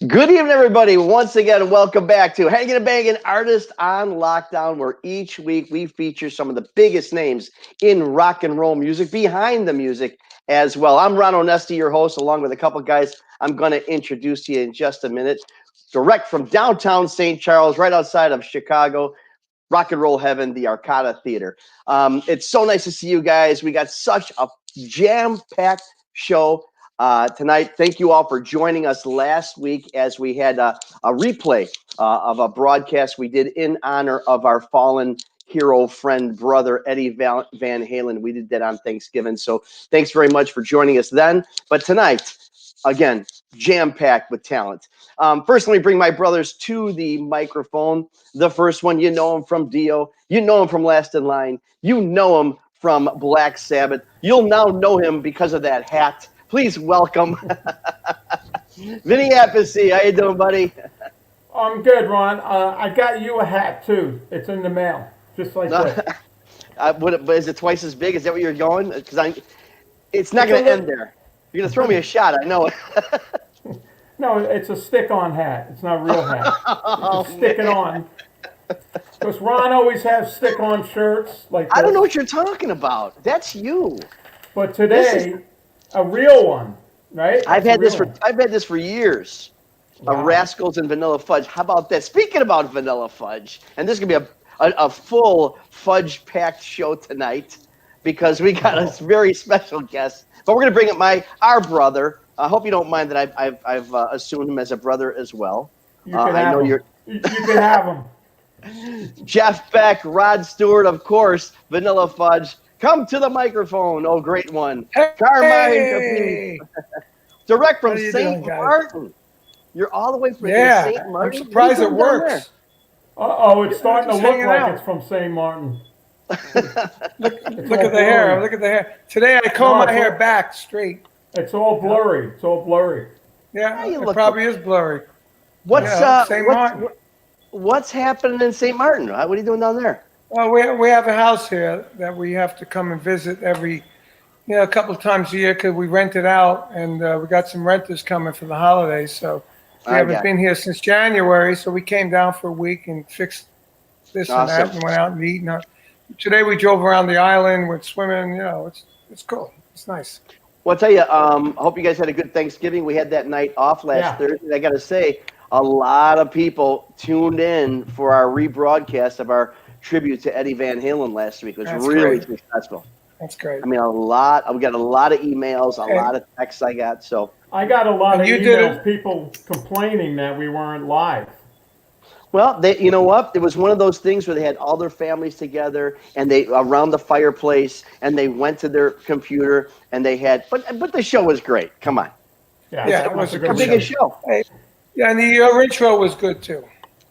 Good evening, everybody. Once again, welcome back to Hangin Bangin, Artist on Lockdown, where each week we feature some of the biggest names in rock and roll music, behind the music as well. I'm Ron Onesti, your host, along with a couple guys I'm going to introduce to you in just a minute. Direct from downtown St. Charles, right outside of Chicago, rock and roll heaven, the Arcada Theater. It's so nice to see you guys. We got such a jam-packed show tonight. Thank you all for joining us last week as we had a replay of a broadcast we did in honor of our fallen hero friend, brother Eddie Van Halen. We did that on Thanksgiving. So thanks very much for joining us then. But tonight, again, jam-packed with talent. First, let me bring my brothers to the microphone. The first one, you know him from Dio. You know him from Last in Line. You know him from Black Sabbath. You'll now know him because of that hat. Please welcome Vinny Appice. How you doing, buddy? I'm good, Ron. I got you a hat, too. It's in the mail, just like that. But is it twice as big? Is that what you're going? Because it's not going to end there. You're going to throw me a shot. I know it. No, it's a stick-on hat. It's not a real hat. It's stick-it on. Because Ron always has stick-on shirts like this. I don't know what you're talking about. That's you. But today, a real one, right? I've had this for years. Wow. Rascals and Vanilla Fudge. How about that? Speaking about Vanilla Fudge, and this is going to be a full fudge-packed show tonight because we got a very special guest. But we're going to bring up our brother. I hope you don't mind that I've assumed him as a brother as well. You can have him. You can have him. Jeff Beck, Rod Stewart, of course, Vanilla Fudge. Come to the microphone, oh great one. Carmine Appice. Direct from St. Martin. You're all the way from St. Martin. I'm surprised it works. It's starting to look like it's from St. Martin. Look at the hair. Look at the hair. Today I combed my hair back straight. It's all blurry. It's all blurry. Yeah, it probably is blurry. What's St. Martin? What's happening in St. Martin? What are you doing down there? Well, we have a house here that we have to come and visit a couple of times a year because we rent it out, and we got some renters coming for the holidays. So we haven't been here since January, so we came down for a week and fixed this and that and went out and eaten. Today we drove around the island, went swimming. It's cool. It's nice. Well, I'll tell you, I hope you guys had a good Thanksgiving. We had that night off last Thursday. I got to say, a lot of people tuned in for our rebroadcast of our tribute to Eddie Van Halen last week. It was really successful. That's great. I mean, we got a lot of emails, a lot of texts I got. So I got a lot of emails, people complaining that we weren't live. Well, you know what? It was one of those things where they had all their families together and they around the fireplace, and they went to their computer and they had. But the show was great. Come on. Yeah, it was a good show. Hey, yeah, and your intro was good too.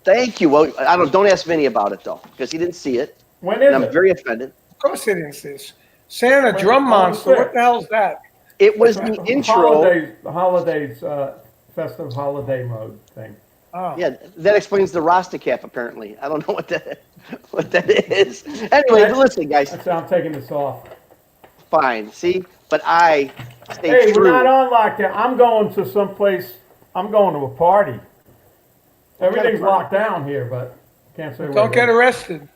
Thank you. Well, don't ask Vinny about it though, because he didn't see it. When is it? I'm very offended. Of course he didn't see it. Santa Drum Monster. What the hell's that? It was the intro. The holidays, festive holiday mode thing. Oh. Yeah, that explains the Rasta cap. Apparently, I don't know what that is. Anyway, listen, guys. I'm taking this off. Fine. See, but I stay Hey, true. we're not on lockdown. I'm going to someplace. I'm going to a party. Everything's locked down here, but can't say. Don't get arrested.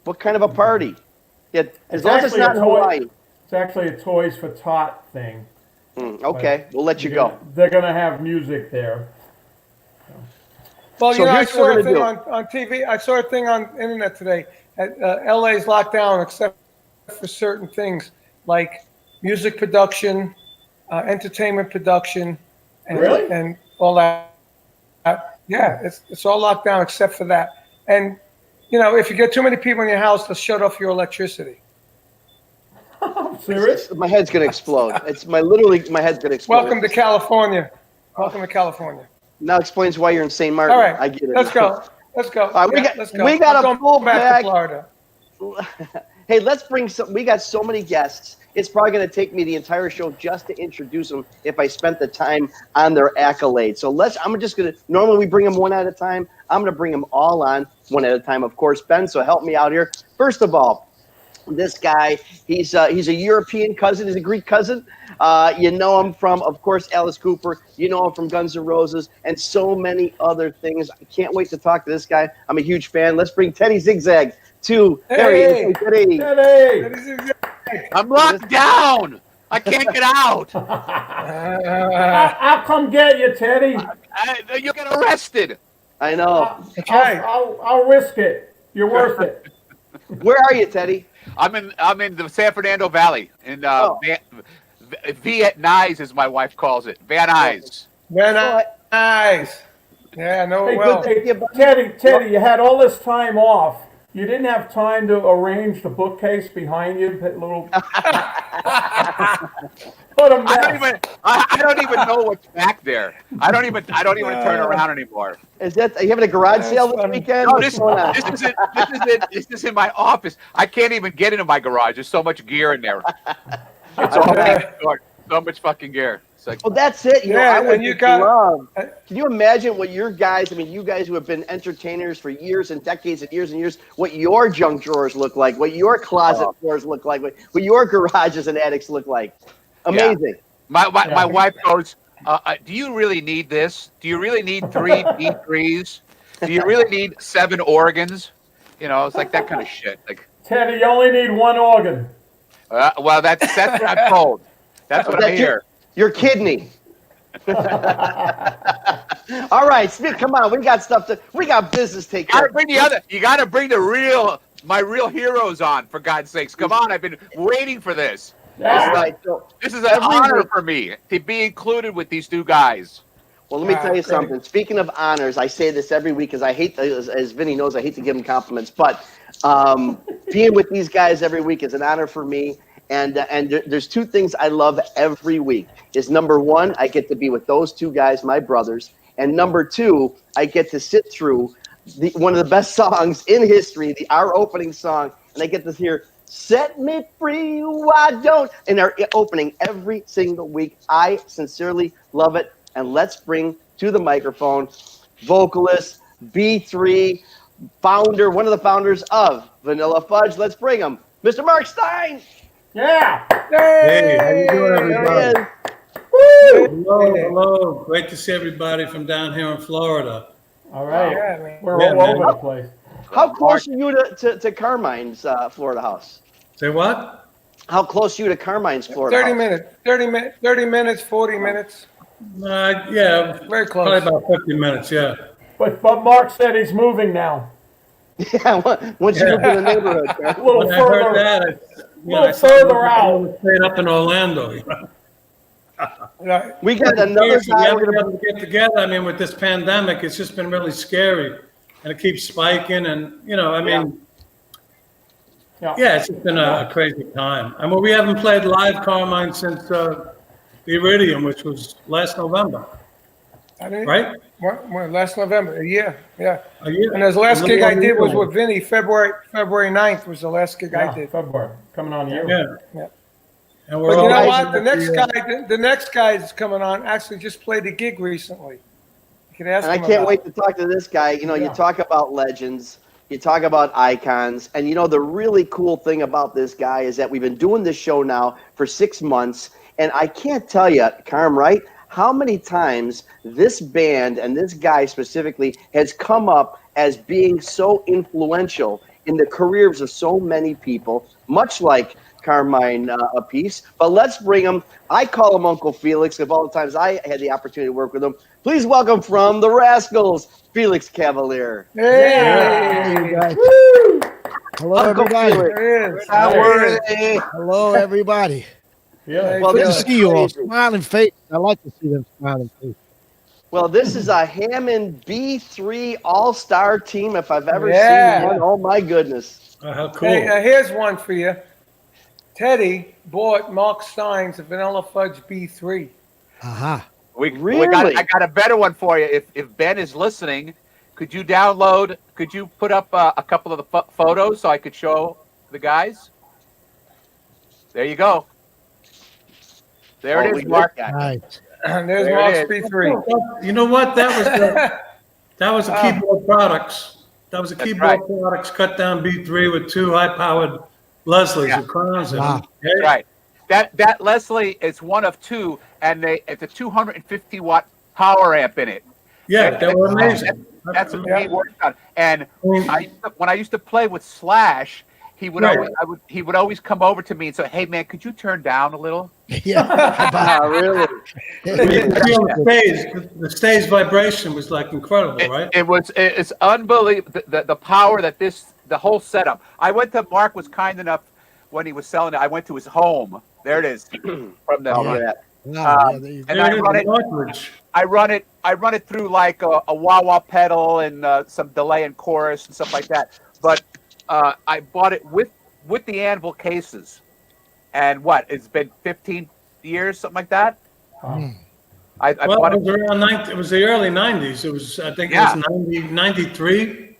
What kind of a party? Yeah, as It's long as it's not in Hawaii. It's actually a Toys for Tot thing. Okay, we'll let you go. They're going to have music there. Well, So I here's saw what a we're thing gonna on TV. I saw a thing on internet today. LA's locked down except for certain things like music production, entertainment production, and all that. Yeah, it's all locked down except for that. And if you get too many people in your house, they'll shut off your electricity. Serious? My head's gonna explode. My head's gonna explode. Welcome to California. Welcome to California. Now explains why you're in St. Martin. All right, I get it. Let's go. Let's go. We got a full back bag. to Florida. Hey, let's bring some. We got so many guests. It's probably going to take me the entire show just to introduce them if I spent the time on their accolades. So I'm just going to. Normally we bring them one at a time. I'm going to bring them all on one at a time. Of course, Ben. So help me out here. First of all, This guy, he's a European cousin. He's a Greek cousin. You know him from, of course, Alice Cooper. You know him from Guns N' Roses and so many other things. I can't wait to talk to this guy. I'm a huge fan. Let's bring Teddy Zigzag to Hey, Teddy. Teddy. I'm locked down. I can't get out. I'll come get you, Teddy. You'll get arrested. I know. That's right. I'll risk it. You're worth it. Where are you, Teddy? I'm in the San Fernando Valley in Vietnamese, as my wife calls it. Van Nuys. Very nice. Yeah, I know it well. Teddy, you had all this time off. You didn't have time to arrange the bookcase behind you. Put little. Put them down. I don't even know what's back there. I don't even turn around anymore. Are you having a garage sale this weekend? No, this is in my office. I can't even get into my garage. There's so much gear in there. It's all so much fucking gear. It's like, well, that's it. You know, Yeah, I would and you got- love. Can you imagine what your guys? I mean, you guys who have been entertainers for years and decades and years, what your junk drawers look like, what your closet floors look like, what your garages and attics look like. Amazing. my wife goes, do you really need this? Do you really need 3 D3s? Do you really need 7 organs? You know, it's like that kind of shit. Like, Teddy, you only need 1 organ. well, that's what I'm told. That's what I hear. Your kidney. All right, come on. We got business to take care of. You gotta bring my real heroes on, for God's sakes. Come on, I've been waiting for this. All right. So This is an honor for me to be included with these 2 guys. Well, let me tell you something. Speaking of honors, I say this every week because I hate, as Vinny knows, I hate to give him compliments. But being with these guys every week is an honor for me. And there's 2 things I love every week. Is number 1, I get to be with those 2 guys, my brothers. And number 2, I get to sit through one of the best songs in history, our opening song. And I get to hear "Set Me Free, Why Don't?" in our opening every single week. I sincerely love it. And let's bring to the microphone vocalist, B3, founder, one of the founders of Vanilla Fudge. Let's bring him, Mr. Mark Stein. Yeah. Hey, how you doing, everybody? Hello. Great to see everybody from down here in Florida. All right. Yeah, We're all over the place. How close are you to Carmine's Florida house? Say what? How close are you to Carmine's Florida 30 house? minutes. 30 minutes, 40 minutes. Yeah, Very close. probably about 50 minutes, yeah. But Mark said he's moving now. Yeah, once you move to the neighborhood. A little When I heard further. that, I Further out. stayed up in Orlando. You know? Right. We got another We guy. haven't We're been gonna, able to get together. I mean, with this pandemic, it's just been really scary. And it keeps spiking. And, you know, I mean, yeah, it's just been a crazy time. I mean, we haven't played live, Carmine, since the Iridium, which was last November, right? Well, last November, a year, yeah. A year. And the last gig I did was with with Vinny, February 9th was the last gig I did. February. Coming on you. Yeah. And But you know all- what? The next guy that's coming on actually just played a gig recently. You could ask and I him can't about wait to talk to this guy. You know, you talk about legends, you talk about icons, and you know the really cool thing about this guy is that we've been doing this show now for 6 months, and I can't tell you, Carm, right, how many times this band and this guy specifically has come up as being so influential in the careers of so many people, much like Carmine Appice. But let's bring him. I call him Uncle Felix of all the times I had the opportunity to work with him. Please welcome from the Rascals, Felix Cavaliere. Hey, guys. Woo! Hello, Uncle everybody. Felix. there it is. How are you? Hello, everybody. Yeah. Well, Good to this is see you all. crazy. Smiling face. I like to see them smiling face. Well, this is a Hammond B3 All-Star team if I've ever Yeah. seen one. Oh, my goodness. how cool. Hey, here's one for you. Teddy bought Mark Stein's Vanilla Fudge B3. Aha. Really? I got a better one for you. If Ben is listening, could you put up a couple of the photos so I could show the guys? There you go. There it is, Mark. Nice. There's There Mark's it is. B3. You know what? That was a keyboard products. That was a That's keyboard right. products cut down B3 with 2 high-powered Leslie's, who crowns it. Wow. Hey, Right. That Leslie is one of two, and it's a 250-watt power amp in it. yeah, they were amazing. That's what he worked on. And I when I used to play with Slash, he would Right. he would always come over to me and say, "Hey man, could you turn down a little?" Yeah. Really? the stage vibration was like incredible, right? It's unbelievable the power that the whole setup. I went to Mark was kind enough when he was selling it. I went to his home. There it is from the Yeah. Wow, yeah, there you go. and I run it through like a wah-wah pedal and some delay and chorus and stuff like that. But I bought it with the anvil cases, and it's been 15 years, something like that. I bought it was around it was the early 90s. It was, I think it was 93.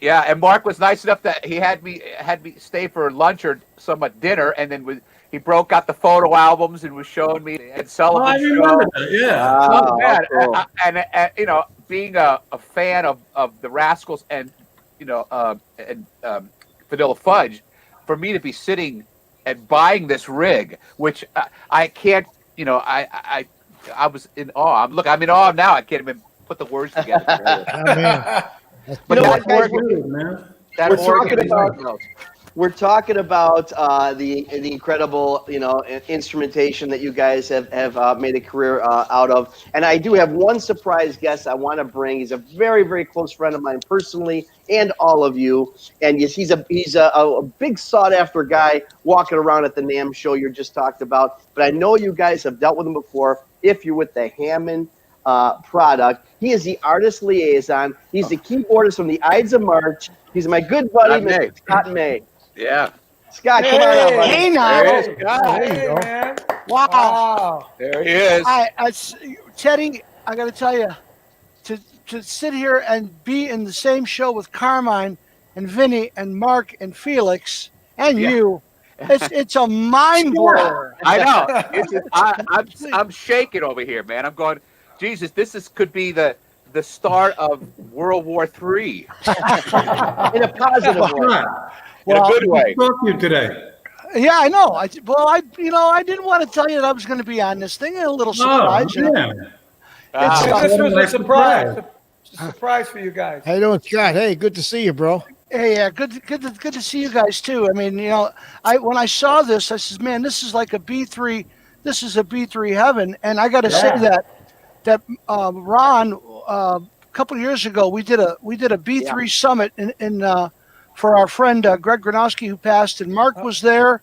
Yeah, and Mark was nice enough that he had me stay for lunch or somewhat dinner, and then he broke out the photo albums and was showing me the Ed Sullivan I show. remember that, yeah. Wow, Yeah, cool. and you know, being a fan of the Rascals and Vanilla Fudge, for me to be sitting and buying this rig, which I can't, you know, I was in awe. I'm in awe now. I can't even put the words together. Oh, man. But You know that what, guys, organ, Man. that we're organ talking is about- phenomenal. We're talking about the incredible, instrumentation that you guys have made a career out of. And I do have one surprise guest I want to bring. He's a very, very close friend of mine personally, and all of you. And yes, he's a big sought after guy walking around at the NAMM show you just talked about. But I know you guys have dealt with him before. If you're with the Hammond product, he is the artist liaison. He's the keyboardist from the Ides of March. He's my good buddy, Mr. Scott May. Yeah. Scott, come on up, buddy. Hey now. There he is, Scott. Hey, man. Wow. There he is. Teddy, I got to tell you, to sit here and be in the same show with Carmine and Vinny and Mark and Felix and you, it's a mind blower. I know. I'm shaking over here, man. I'm going, Jesus, could be the start of World War III. In a positive way. In a good way. Talk to you today. Yeah, I know. I didn't want to tell you that I was going to be on this thing. A little surprise. you know. Yeah. This was a Nice surprise. It's a surprise for you guys. How you doing, Scott? Hey, good to see you, bro. Hey, yeah, good to see you guys too. I mean, when I saw this, I said, man, this is like a B3. This is a B3 heaven. And I got to say that Ron, a couple of years ago, we did a B3 summit in for our friend Greg Gronowski, who passed, and Mark was there.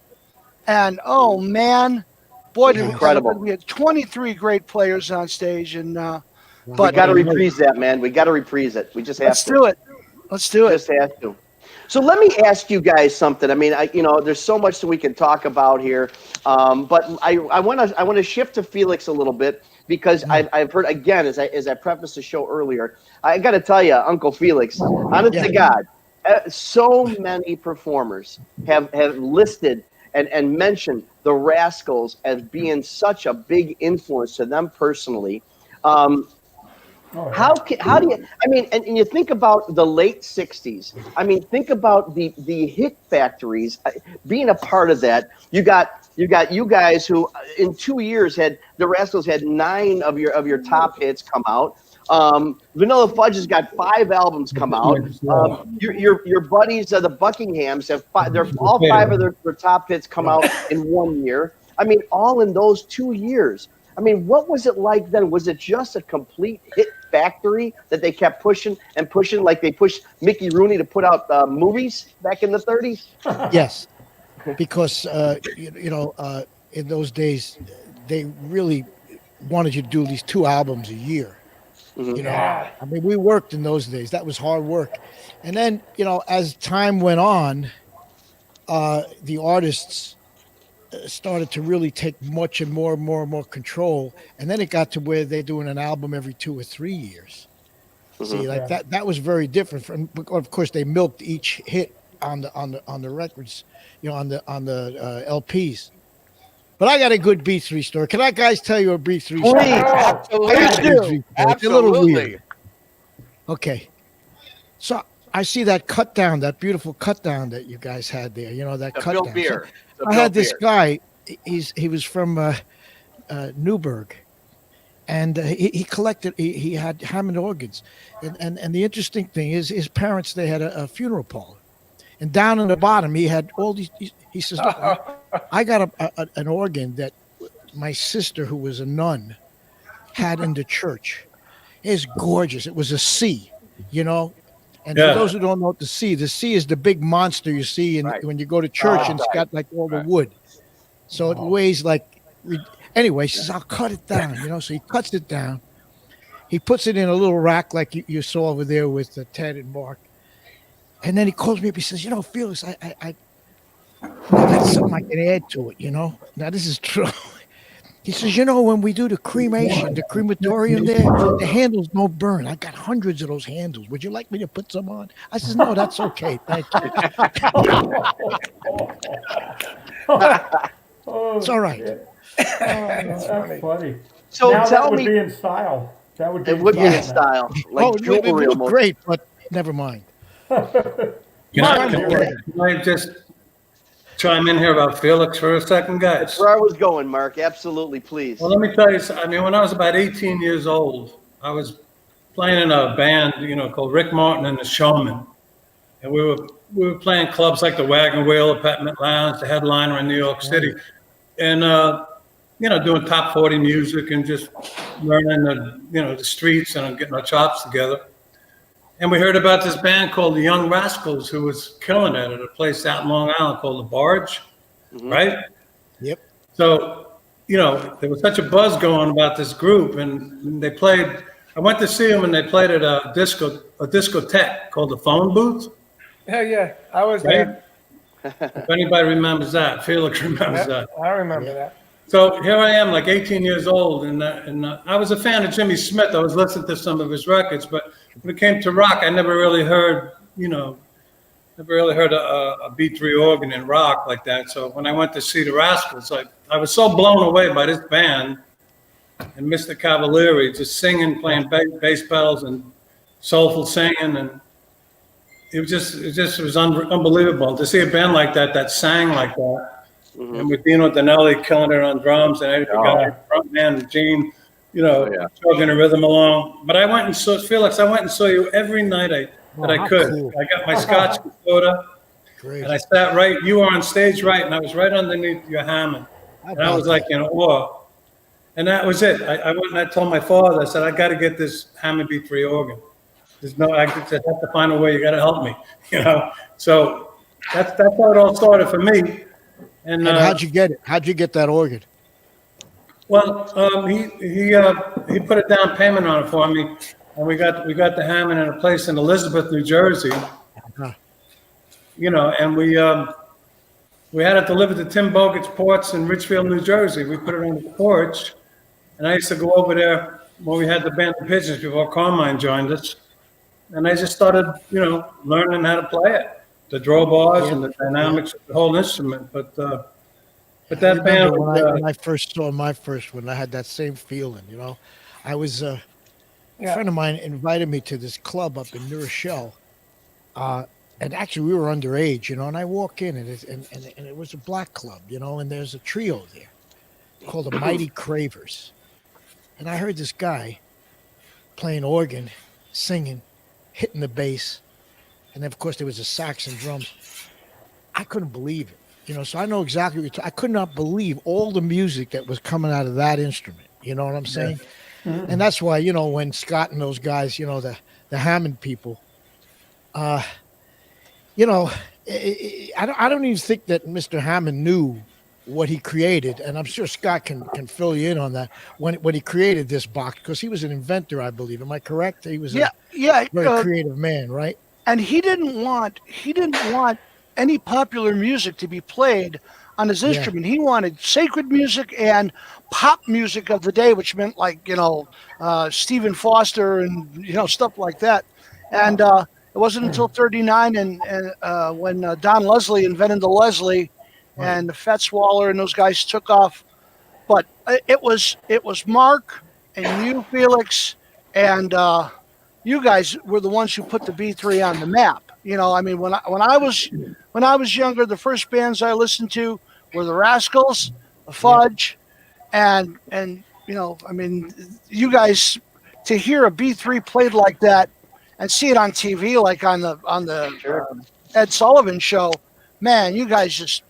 And oh man, boy, did incredible. We had 23 great players on stage, and But we got to reprise that, man. We got to reprise it. We just have let's to. do it. Let's do it. Just have to. So let me ask you guys something. I mean, there's so much that we can talk about here, but I want to shift to Felix a little bit because I've heard again as I prefaced the show earlier. I got to tell you, Uncle Felix, honest to God, so many performers have listed and mentioned the Rascals as being such a big influence to them personally. How do you? I mean, and you think about the late '60s. I mean, think about the hit factories. Being a part of that, you got you guys who in 2 years the Rascals had 9 of your top hits come out. Vanilla Fudge has got 5 albums come out. Your buddies, the Buckinghams, have all 5 of their top hits come out in 1 year. I mean, all in those 2 years. I mean, what was it like then? Was it just a complete hit factory that they kept pushing and pushing, like they pushed Mickey Rooney to put out movies back in the 30s? Yes, because in those days they really wanted you to do these 2 albums a year. Mm-hmm. I mean, we worked in those days. That was hard work. And then, as time went on, the artists started to really take much and more control. And then it got to where they're doing an album every 2 or 3 years. See, like that was very different. From, of course, they milked each hit on the records, on the LPs. But I got a good B3 story. Can I guys tell you a B3 story? Absolutely. It's a little weird. Okay. So I see that cut down, that beautiful cut down that you guys had there. You know, that The cut Bill down. Beer. I had this guy. He was from Newburgh, and he collected. He had Hammond organs, and the interesting thing is his parents, they had a funeral parlor, and down in the bottom he had all these. He says, "Look, I got an organ that my sister, who was a nun, had in the church. It's gorgeous. It was a C, you know." And for those who don't know what the C is the big monster you see when you go to church, and it's got like all the wood. So it weighs like, anyway, he says, I'll cut it down, you know. So he cuts it down. He puts it in a little rack like you saw over there with Ted and Mark. And then he calls me up. He says, you know, Felix, I got something I can add to it, you know. Now, this is true. He says, you know, when we do the cremation, the crematorium there, the handles don't burn. I got hundreds of those handles. Would you like me to put some on? I says, no, that's okay. Thank you. It's all right. That's funny. So now tell that would me, be in style. That would be it would be in now. style, like it jewelry was almost. great, but never mind. Can I just chime in here about Felix for a second, guys? That's where I was going, Mark. Absolutely, please. Well, let me tell you, I mean, when I was about 18 years old, I was playing in a band, you know, called Rick Martin and the Showmen. And we were playing clubs like the Wagon Wheel, the Peppermint Lounge, the Headliner in New York City. And, you know, doing top 40 music and just learning the streets and getting our chops together. And we heard about this band called the Young Rascals, who was killing it at a place out in Long Island called The Barge, right? Yep. So, you know, there was such a buzz going about this group, and they played. I went to see them, and they played at a discotheque called the Phone Booth. Yeah, I was Right? there. If anybody remembers that, Felix remembers that. I remember that. So here I am, like 18 years old, and I was a fan of Jimmy Smith. I was listening to some of his records, but when it came to rock, I never really heard, a B3 organ in rock like that. So when I went to see the Rascals, I was so blown away by this band and Mr. Cavaliere just singing, playing bass pedals and soulful singing, and it was unbelievable to see a band like that sang like that. And with Dino Danelli killing it on drums and Eddie Pagani, frontman, Gene, chugging the rhythm along. But I went and saw Felix. I went and saw you every night that I could. Cool. I got my Scotch soda, and I sat right. You were on stage right, and I was right underneath your Hammond, and I was like in awe. And that was it. I went and I told my father. I said, I got to get this Hammond B3 organ. I just have to find a way. You got to help me, So that's how it all started for me. And how'd you get it? How'd you get that organ? Well, he put a down payment on it for me, and we got the Hammond in a place in Elizabeth, New Jersey. And we had it delivered to Tim Bogert's porch in Richfield, New Jersey. We put it on the porch, and I used to go over there when we had the band of Pigeons before Carmine joined us, and I just started, learning how to play it. The drawbars and the dynamics of the whole instrument, but that band. When I first saw my first one, I had that same feeling. I was a friend of mine invited me to this club up in New Rochelle, and actually we were underage, and I walk in and it was a black club, and there's a trio there called the Mighty Cravers, and I heard this guy playing organ, singing, hitting the bass. And then, of course, there was a sax and drums. I couldn't believe it, So I know exactly what I could not believe all the music that was coming out of that instrument. You know what I'm saying? Mm-hmm. And that's why, when Scott and those guys, the Hammond people, I don't even think that Mr. Hammond knew what he created. And I'm sure Scott can fill you in on that when he created this box, because he was an inventor, I believe. Am I correct? He was a very creative man, right? And he didn't want any popular music to be played on his instrument. He wanted sacred music and pop music of the day, which meant like Stephen Foster and stuff like that. And it wasn't until '39 and when Don Leslie invented the Leslie and the Fats Waller and those guys took off. But it was Mark and you, Felix, and you guys were the ones who put the B3 on the map. You know, I mean, when I was younger, the first bands I listened to were the Rascals, the Fudge, and you know, I mean, you guys, to hear a B3 played like that and see it on TV, like on the Ed Sullivan show, man, you guys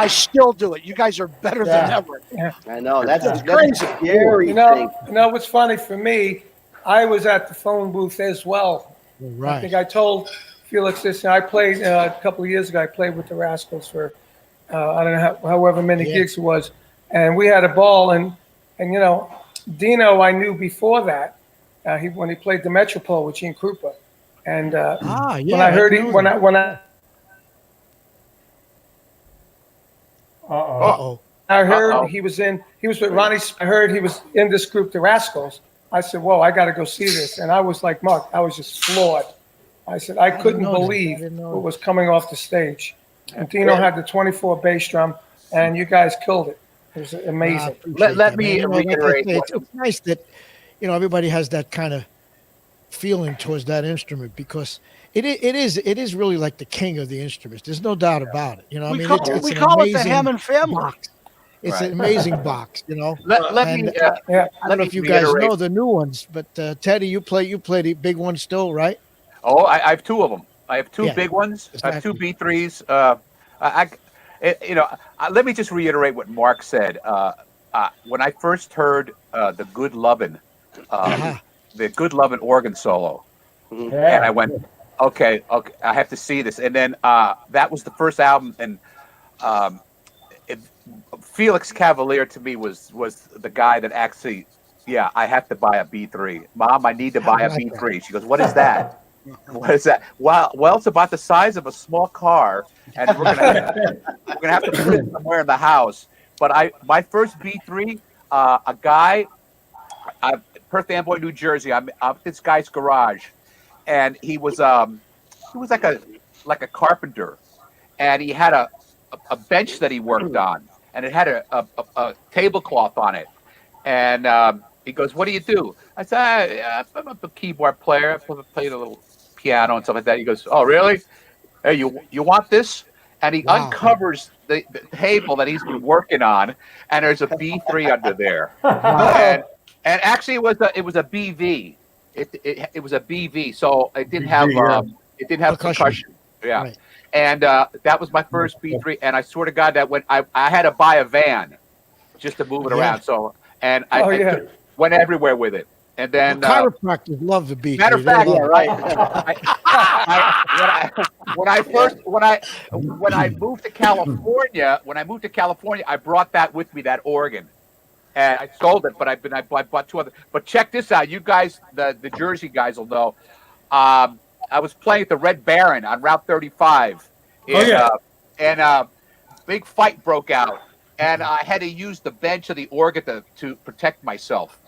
still do it. You guys are better than ever. Yeah. I know that's crazy. a scary You thing. know what's funny for me? I was at the phone booth as well. Right. I think I told Felix this. I played a couple of years ago. I played with the Rascals for I don't know however many gigs it was, and we had a ball. And you know, Dino I knew before that. When he played the Metropole with Gene Krupa, and when I heard I heard he was with Ronnie. I heard he was in this group, the Rascals. I said, "Whoa, I got to go see this." And I was like, Mark, I was just floored. I said, I couldn't believe what was coming off the stage. And Dino had the 24 bass drum, and you guys killed it. It was amazing. Let me reiterate. It's nice that everybody has that kind of feeling towards that instrument, because it is really like the king of the instruments. There's no doubt about it. You know, we call it the Hammond family. Box. It's an amazing box. You know. Let me. I don't know if you guys know the new ones, but Teddy, you play the big ones still, right? Oh, I have two of them. I have two big ones. Exactly. I have two B3s. Let me just reiterate what Mark said. When I first heard the Good Lovin', the Good Lovin' organ solo, and I went, okay, I have to see this. And then that was the first album, and Felix Cavaliere to me was the guy that actually, I have to buy a B3. Mom, I need to buy a B3. She goes, what is that? What is that? Well, it's about the size of a small car, and we're gonna have to put it somewhere in the house. But my first B3, a guy, Perth Amboy, New Jersey. I'm at this guy's garage, and he was like a carpenter, and he had a bench that he worked on, and it had a tablecloth on it, and he goes, "What do you do?" I said, "I'm a keyboard player. I play the little piano and stuff like that." He goes, "Oh, really? Hey, you want this?" And he uncovers the table that he's been working on, and there's a B3 under there. And actually, it was a BV. It was a BV, so it didn't have percussion. Yeah, right. And that was my first B3. And I swear to God that when I had to buy a van just to move it around. So I went everywhere with it. And then chiropractors love the B3. Matter of fact, when I moved to California, I brought that with me, that organ, and I sold it. But I bought two other. But check this out, you guys, the Jersey guys will know. I was playing at the Red Baron on Route 35, and big fight broke out, and I had to use the bench of the organ to protect myself.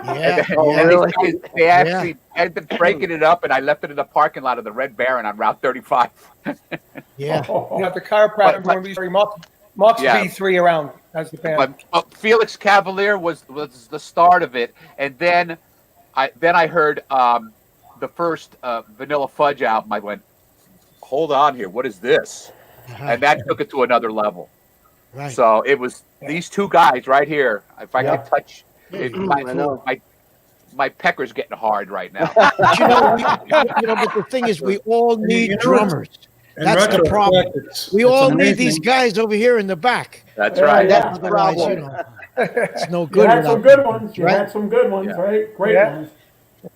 Really? They actually ended up breaking it up, and I left it in the parking lot of the Red Baron on Route 35. The chiropractor Mark's B3 around as the band. But Felix Cavaliere was the start of it, and then I heard the first Vanilla Fudge album. I went, hold on here, what is this? And that took it to another level. Right. So it was these two guys right here. If I could touch. My pecker's getting hard right now. But the thing is, we all need drummers. That's the problem. We all need these guys over here in the back. That's right. That's the problem. It's no good. You had some good ones. You had some good ones, right? Great ones.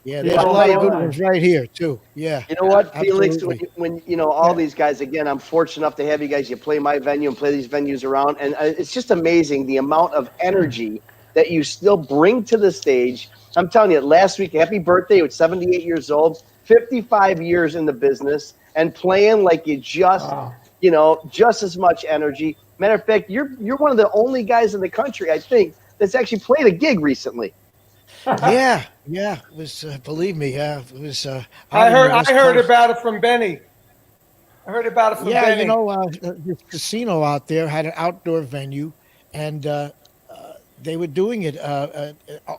Yeah, there's a lot of good ones right here too. Yeah. You know what, Felix? When all these guys, again, I'm fortunate enough to have you guys. You play my venue and play these venues around, and it's just amazing the amount of energy that you still bring to the stage. I'm telling you, last week, happy birthday, with 78 years old, 55 years in the business, and playing like you just as much energy. Matter of fact, you're one of the only guys in the country, I think, that's actually played a gig recently. Yeah. It was, believe me, it was. I heard about it from Benny. Benny. This casino out there had an outdoor venue, and they were doing it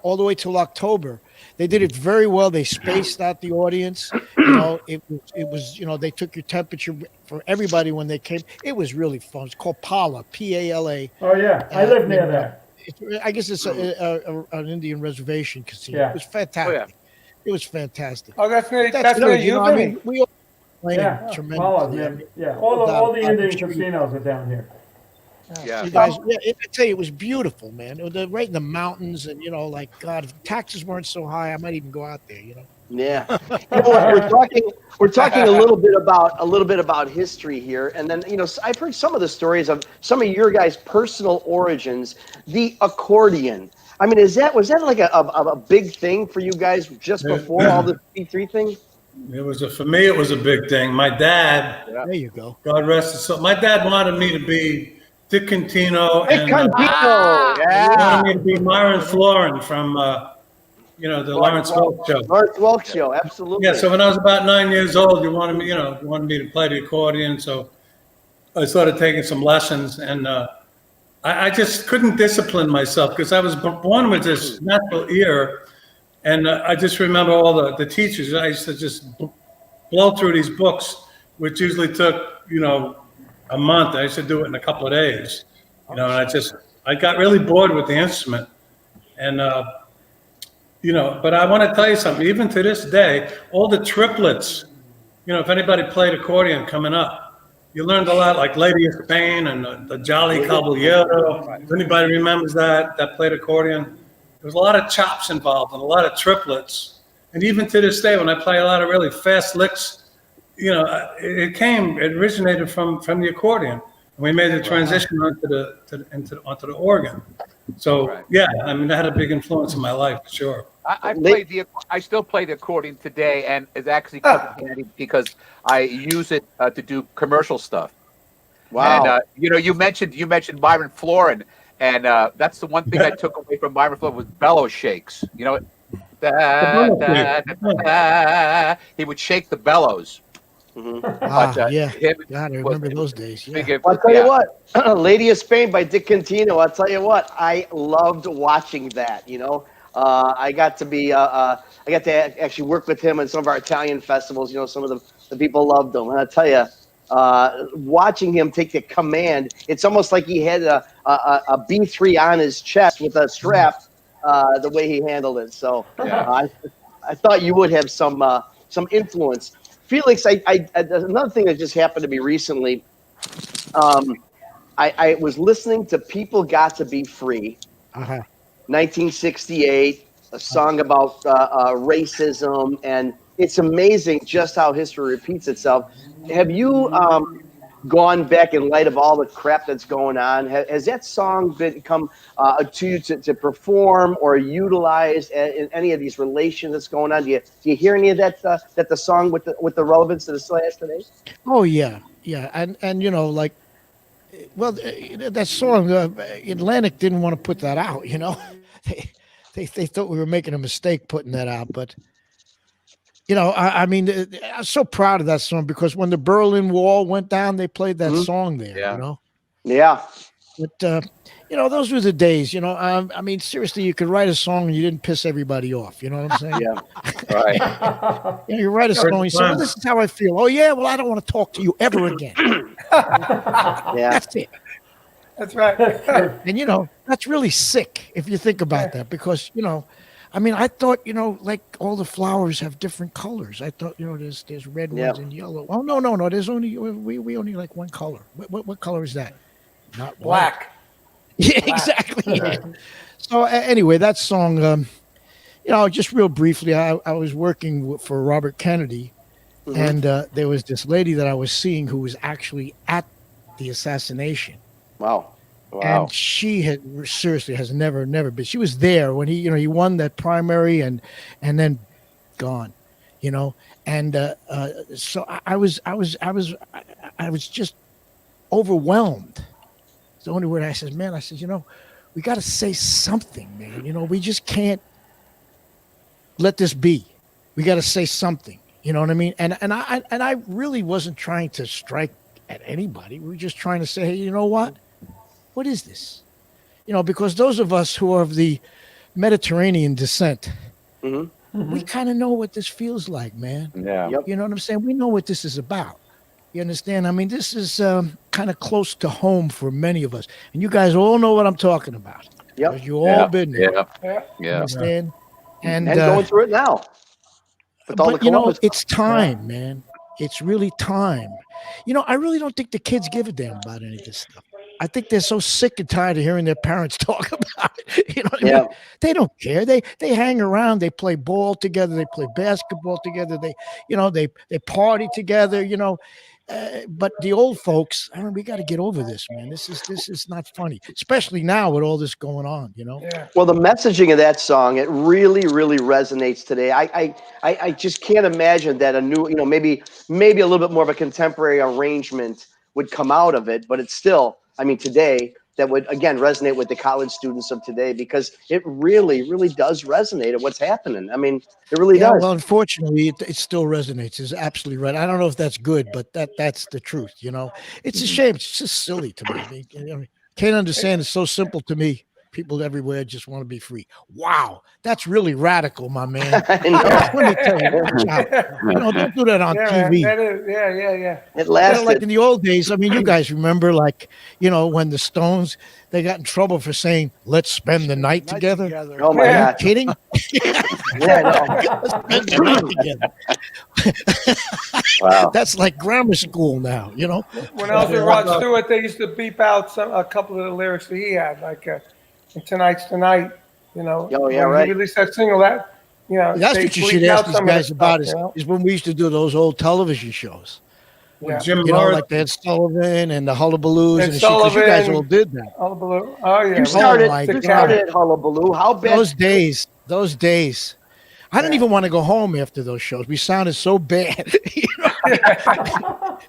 all the way till October. They did it very well. They spaced out the audience. It was they took your temperature for everybody when they came. It was really fun. It's called Pala, Pala. Oh yeah, I live near that. I guess it's an Indian reservation casino. Yeah. It was fantastic. Oh, yeah. It was fantastic. Oh, that's near good, you, I Vinny. mean, we all played Yeah, tremendously. yeah. All the Indian casinos are down here. Yeah. You guys, I tell you, it was beautiful, man. It was right in the mountains, and God, if taxes weren't so high, I might even go out there. Yeah. We're talking a little bit about history here, and then I've heard some of the stories of some of your guys' personal origins. The accordion. I mean, was that like a big thing for you guys just before all the P3 thing? For me, it was a big thing. My dad, There you go. God rest his soul. My dad wanted me to be Dick Cantino and wanted me to be Myron Florin from the Lawrence Welk show. Lawrence Welk show, absolutely. Yeah, so when I was about 9 years old, you wanted me to play the accordion. So I started taking some lessons, and I just couldn't discipline myself because I was born with this natural ear. And I just remember all the teachers. I used to just blow through these books, which usually took, a month. I used to do it in a couple of days, and I got really bored with the instrument. And, but I want to tell you something, even to this day, all the triplets, if anybody played accordion coming up, you learned a lot, like Lady of Spain and the Jolly Caballero. If anybody remembers that played accordion, there was a lot of chops involved and a lot of triplets. And even to this day, when I play a lot of really fast licks, it originated from the accordion. And we made the transition onto the organ. So yeah, I mean, that had a big influence in my life, for sure. I still play the accordion today, and it actually comes in handy because I use it to do commercial stuff. Wow. And you mentioned Myron Florin, and that's the one thing I took away from Myron Florin was bellow shakes. He would shake the bellows. Yeah. God, I remember those days. Yeah. I'll tell you what, Lady of Spain by Dick Cantino. I'll tell you what, I loved watching that. I got to actually work with him in some of our Italian festivals. Some of the people loved him, and I tell you, watching him take the command, it's almost like he had a B3 on his chest with a strap. The way he handled it. So I thought you would have some influence. Felix, another thing that just happened to me recently, I was listening to People Got to Be Free, 1968, a song about racism, and it's amazing just how history repeats itself. Have you gone back in light of all the crap that's going on? Has that song come to you to perform or utilize in any of these relations that's going on? Do you hear any of that the song with the relevance to the slash today? Oh yeah, and that song Atlantic didn't want to put that out. They thought we were making a mistake putting that out, but. I mean, I'm so proud of that song because when the Berlin Wall went down, they played that song there. Yeah. But those were the days. I mean, seriously, you could write a song and you didn't piss everybody off. You know what I'm saying? Yeah. Right. You write a song and you say, "Well, this is how I feel." Oh yeah, well, I don't want to talk to you ever again. Yeah. That's it. That's right. And that's really sick if you think about that because I mean, I thought, like all the flowers have different colors. I thought, there's red ones and yellow. Oh, no. There's only, we only like one color. What color is that? Not black. Yeah, exactly. Yeah. So anyway, that song, just real briefly, I was working for Robert Kennedy and there was this lady that I was seeing who was actually at the assassination. Wow. And she has never been. She was there when he won that primary and then gone, And so I was just overwhelmed. It's the only word I said, man. I said, we got to say something, man. We just can't let this be. We got to say something. You know what I mean? And I really wasn't trying to strike at anybody. We were just trying to say, hey, you know what? What is this? because those of us who are of the Mediterranean descent, we kind of know what this feels like, man. Yeah. Yep. You know what I'm saying? We know what this is about. You understand? I mean, this is kind of close to home for many of us. And you guys all know what I'm talking about. Yep. 'Cause you all been there. Yeah. You understand? And going through it now. With all but the you know, Columbus it's time, man. It's really time. I really don't think the kids give a damn about any of this stuff. I think they're so sick and tired of hearing their parents talk about it. You know what I mean? They don't care. They hang around. They play ball together. They play basketball together. They party together. But the old folks, we got to get over this, man. This is not funny, especially now with all this going on. Yeah. Well, the messaging of that song, it really, really resonates today. I just can't imagine that a new, maybe a little bit more of a contemporary arrangement would come out of it, but it's still, today, that would, again, resonate with the college students of today, because it really, really does resonate at what's happening. It really does. Well, unfortunately, it still resonates. Is absolutely right. I don't know if that's good, but that's the truth. It's a shame. It's just silly to me. Can't understand. It's so simple to me. People everywhere just want to be free. Wow, that's really radical, my man. I know. Let me tell you, watch out. Don't do that on TV. That is, yeah. It lasted. Like in the old days. You guys remember, when the Stones, they got in trouble for saying, "Let's spend the night together." Oh my Are you God. kidding? Let's spend the night together. Wow. That's like grammar school now. When I was with Rod Stewart, they used to beep out a couple of the lyrics that he had, like "Tonight's Tonight." Oh, yeah, when right. he released that single, that's That's what you should ask these guys about is when we used to do those old television shows. Yeah. Jim You know, Morrison. like they had Sullivan and the Hullabaloos And and shit, 'cause you guys Sullivan. all did that. Hullabaloo. Oh yeah. You started, my you God. started at Hullabaloo. How bad? Those days. I didn't even want to go home after those shows. We sounded so bad.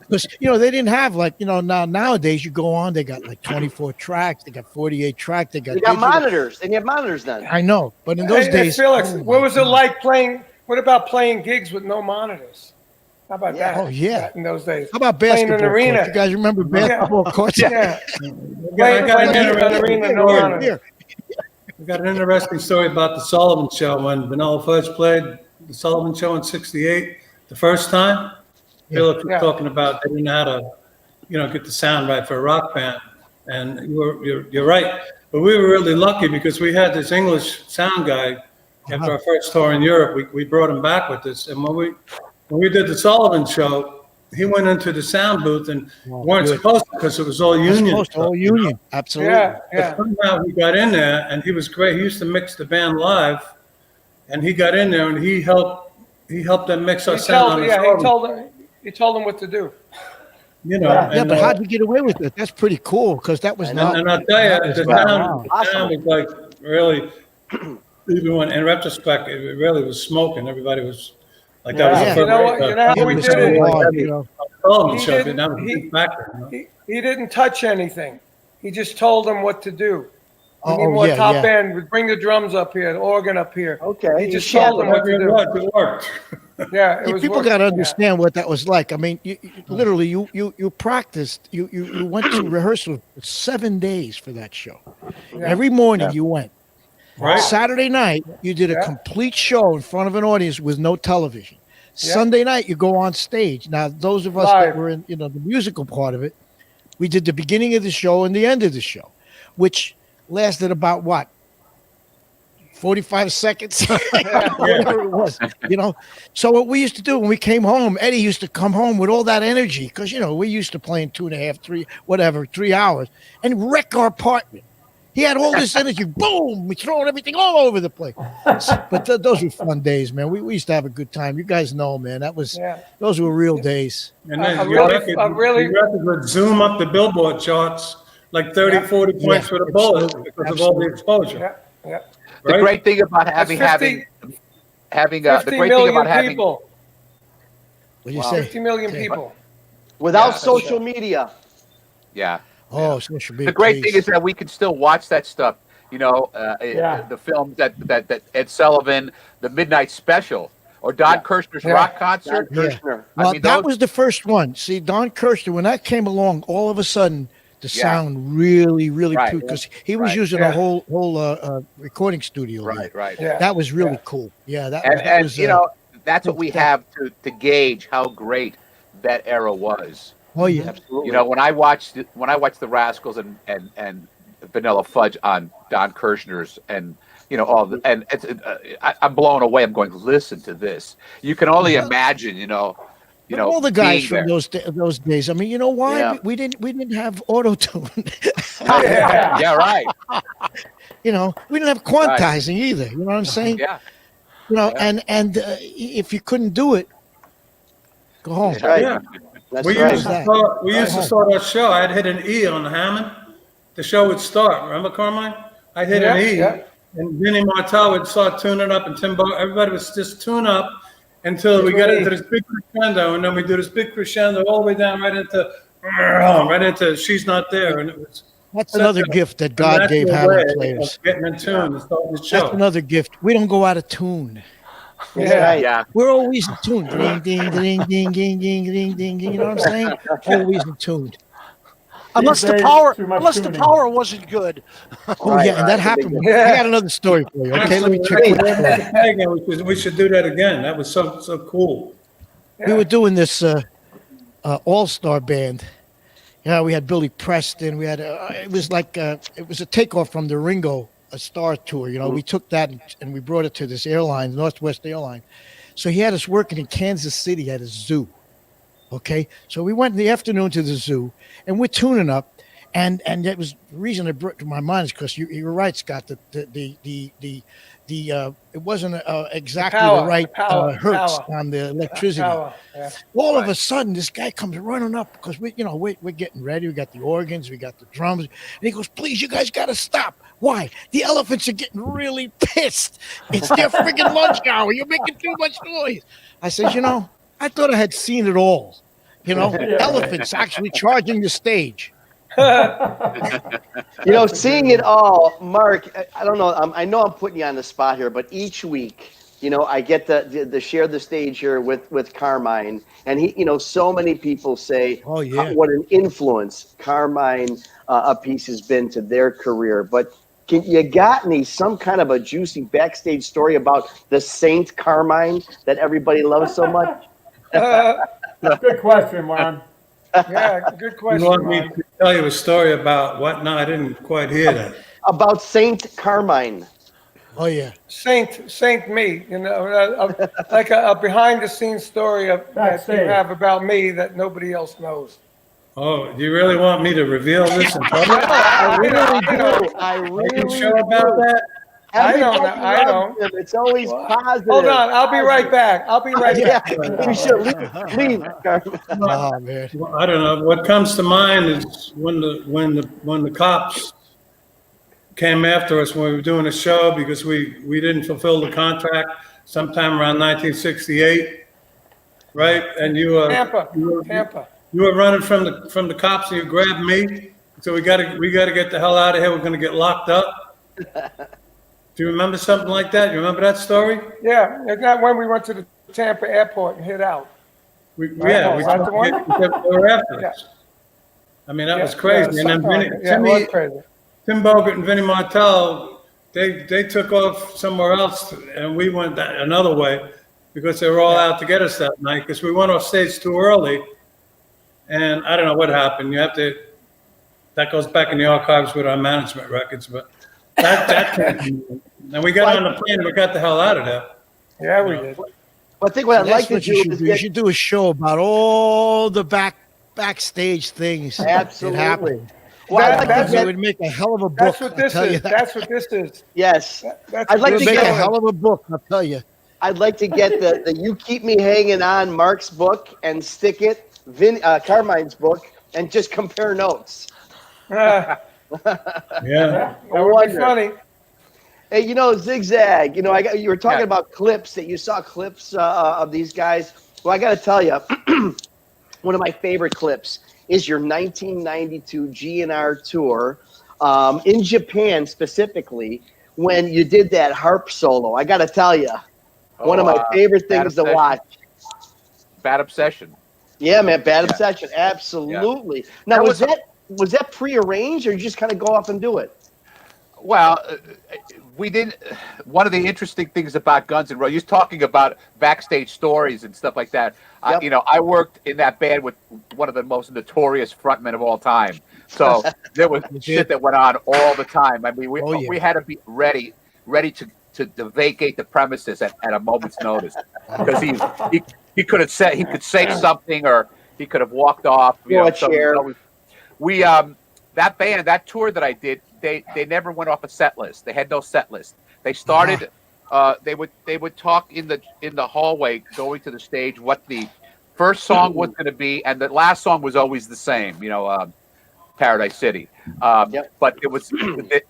Because, they didn't have nowadays you go on, they got like 24 tracks, they got 48 tracks, they got They got digital. monitors. They have monitors then. I know, but in those Hey, days, Felix, oh what my was it God. like playing? What about playing gigs with no monitors? How about that? Oh, yeah. In those days. How about Playing basketball in an arena. courts? You guys remember basketball courts? Yeah. I got an Playing in an interesting arena, no story. monitors. I got an interesting story about the Sullivan Show when Vanilla Fudge played the Sullivan Show in '68 the first time. Felix was Yeah. talking about they didn't know how to, get the sound right for a rock band, and you're right. But we were really lucky because we had this English sound guy after our first tour in Europe. We brought him back with us, and when we did the Sullivan Show, he went into the sound booth and weren't good. supposed to because it was all union. All union, absolutely. Yeah. But somehow he got in there, and he was great. He used to mix the band live, and he got in there and he helped them mix our sound. on his own. He told them what to do. Yeah, but how'd you get away with it? That's pretty cool because that was not. And I'll tell you, the Wow. sound was like really, even when in retrospect, it really was smoking. Everybody was like, that was Yeah. the You know what? first You know how It we was did so it? hard, you know. Sullivan He Show, didn't- that was a he- big factor. He didn't touch anything. He just told them what to do. We need Oh, more yeah, top yeah. end. Bring the drums up here, the organ up here. Okay. He just You told them what Whatever to it do. was, it worked. Yeah, it was People working. got to understand what that was like. I mean, literally, you practiced. You went to rehearsal 7 days for that show. Every morning you went. Right. Saturday night you did a Yeah. complete show in front of an audience with no television. Yeah. Sunday night you go on stage. Now those of us Live. that were in the musical part of it, we did the beginning of the show and the end of the show, which lasted about what? 45 seconds, whatever it was, So what we used to do when we came home, Eddie used to come home with all that energy because, we used to playing 2.5, 3 hours and wreck our apartment. He had all this energy, boom, we throwing everything all over the place. But those were fun days, man. We used to have a good time. You guys know, man, those were real days. And I then really- your record would zoom up the Billboard charts like 30, 40 points with a bullet because of all the exposure. Yeah. The Right? great thing about having the 50 great thing about having people. What do you Wow. say? 50 million people. Without Yeah, social media. yeah. Oh, social media. The great please. thing is that we can still watch that stuff. Yeah. The films that Ed Sullivan, the Midnight Special, or Don Kirshner's Yeah. rock concert. Kirshner. Well, mean, that those- was the first one. See, Don Kirshner, when that came along, all of a sudden, the sound really because he was using a whole recording studio. Right. Yeah. That was really cool. Yeah, And was, you know, that's what we have to gauge how great that era was. Oh yeah, Absolutely. You know, when I watched the Rascals and Vanilla Fudge on Don Kirshner's and you know I'm blown away. I'm going, listen to this. You can only imagine, you know, all the guys from there. those days. I mean, you know why we didn't have auto tune. Yeah, right. You know, we didn't have quantizing either. You know what I'm saying? Yeah. You know, and if you couldn't do it, go home. That's right. Yeah. That's We right. used to start our show. I'd hit an E on the Hammond. The show would start. Remember, Carmine? I'd hit an E, and Vinny Martell would start tuning up, and Tim Bogert. Everybody was just tune up until we got into this big crescendo, and then we do this big crescendo all the way down right into She's Not There, and it was. That's another gift that God gave Hammond players. Getting in tune and starting the show. That's another gift. We don't go out of tune. Yeah. We're always in tune. Ding, ding, ding, ding, ding, ding, ding, ding. You know what I'm saying? Always in tune. Unless the power wasn't good. Oh yeah, and that happened. I got another story for you. Okay, let me check it. We should do that again. That was so cool. We were doing this all-star band. You know, we had Billy Preston. We had it was a takeoff from the Ringo Star tour. You know, we took that and we brought it to this airline, Northwest Airline. So he had us working in Kansas City at a zoo. Okay, so we went in the afternoon to the zoo, and we're tuning up, and it was the reason it brought to my mind is because you're right, Scott. It wasn't exactly the right hertz on the electricity. All of a sudden, this guy comes running up because we're getting ready. We got the organs, we got the drums, and he goes, "Please, you guys got to stop. Why? The elephants are getting really pissed. It's their friggin' lunch hour. You're making too much noise." I said, I thought I had seen it all. Elephants actually charging the stage. Seeing it all, Mark, I don't know. I know I'm putting you on the spot here, but each week, I get to share the stage here with Carmine, and he, so many people say, "Oh yeah, what an influence Carmine Appice has been to their career." But you got me some kind of a juicy backstage story about the Saint Carmine that everybody loves so much? Good question, Juan. Yeah, good question. You want me to tell you a story about what? No, I didn't quite hear that. About Saint Carmine. Oh yeah, Saint me. Like a behind-the-scenes story that you have about me that nobody else knows. Oh, do you really want me to reveal this? I really do. I really sure about that? I don't. It's always positive. Hold on, I'll be right back. back. We should leave. Oh man. Well, I don't know. What comes to mind is when the cops came after us when we were doing a show because we didn't fulfill the contract sometime around 1968, right? And you Tampa. You were running from the cops and you grabbed me. So we gotta get the hell out of here. We're gonna get locked up. Do you remember something like that? You remember that story? Yeah, is that when we went to the Tampa airport and hit out? We were after us. I mean, that was crazy. And then Tim Bogert and Vinny Martell, they took off somewhere else, and we went another way because they were all out to get us that night because we went off stage too early. And I don't know what happened. That goes back in the archives with our management records, but that came. And we got on the plane and we got the hell out of there. Yeah, we did. I think what I'd like to do is you should do a show about all the backstage things Absolutely. that happened. Well, that would make a hell of a book. That's what this is. That's what this is. Yes. I'd like to make get a hell of a book, I'll tell you. I'd like to get the You Keep Me Hanging On Mark's book and stick it Carmine's book and just compare notes. Yeah. That would be funny. Hey, Zigzag, you were talking about clips that you saw clips of these guys. Well, I got to tell you, one of my favorite clips is your 1992 GNR tour in Japan specifically when you did that harp solo. I got to tell you, one of my favorite things to watch. Bad Obsession. Yeah, man, Bad Obsession, absolutely. Yeah. Now, was that prearranged, or you just kind of go off and do it? Well, we didn't. One of the interesting things about Guns N' Roses, you're talking about backstage stories and stuff like that. Yep. I worked in that band with one of the most notorious frontmen of all time. So there was shit that went on all the time. I mean, we had to be ready to vacate the premises at a moment's notice, because he could have said, he could say something, or he could have walked off. That band, that tour that I did, they never went off a set list. They had no set list. They started. They would talk in the hallway going to the stage what the first song was going to be, and the last song was always the same. Paradise City. But it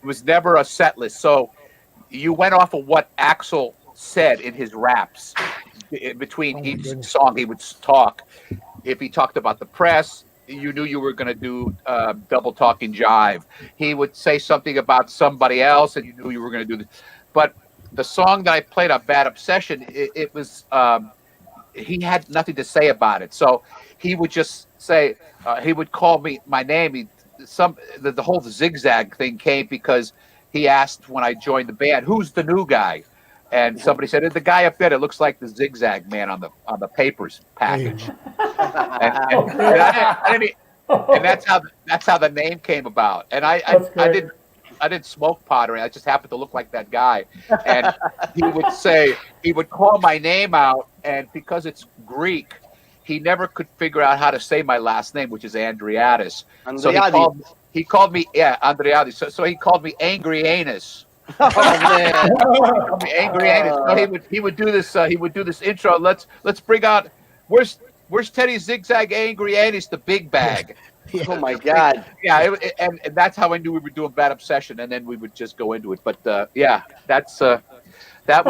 was never a set list. So you went off of what Axl said in his raps. In between each song, he would talk. If he talked about the press, you knew you were going to do double talking jive. He would say something about somebody else, and you knew you were going to do this. But the song that I played on Bad Obsession, it was he had nothing to say about it. So he would just say, he would call me my name. The whole zigzag thing came because he asked when I joined the band, "Who's the new guy?" And somebody said, "The guy up there that looks like the zigzag man on the papers package." And that's how the name came about. And I didn't smoke pot or anything. I just happened to look like that guy. And he would call my name out, and because it's Greek, he never could figure out how to say my last name, which is Andreadis. So he called me Andreadis. So he called me Angry Anus. Oh man, Angry Anus. So he would do this. He would do this intro. Let's bring out. Where's Teddy Zigzag Angry Anus, the big bag? Oh my God. Yeah, and that's how I knew we were doing Bad Obsession, and then we would just go into it. But that was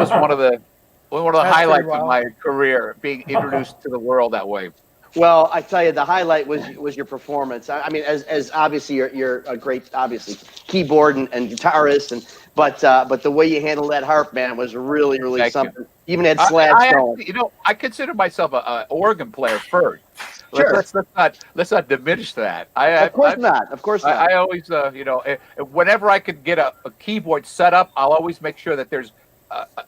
one of the highlights of my career, being introduced to the world that way. Well, I tell you, the highlight was your performance. I mean, as obviously you're a great, obviously, keyboard and guitarist, but the way you handled that harp, man, was really Thank something. You. Even had slaps going. I consider myself an organ player first. Sure. Let's not diminish that. Of course not. I always, whenever I could get a keyboard set up, I'll always make sure that there's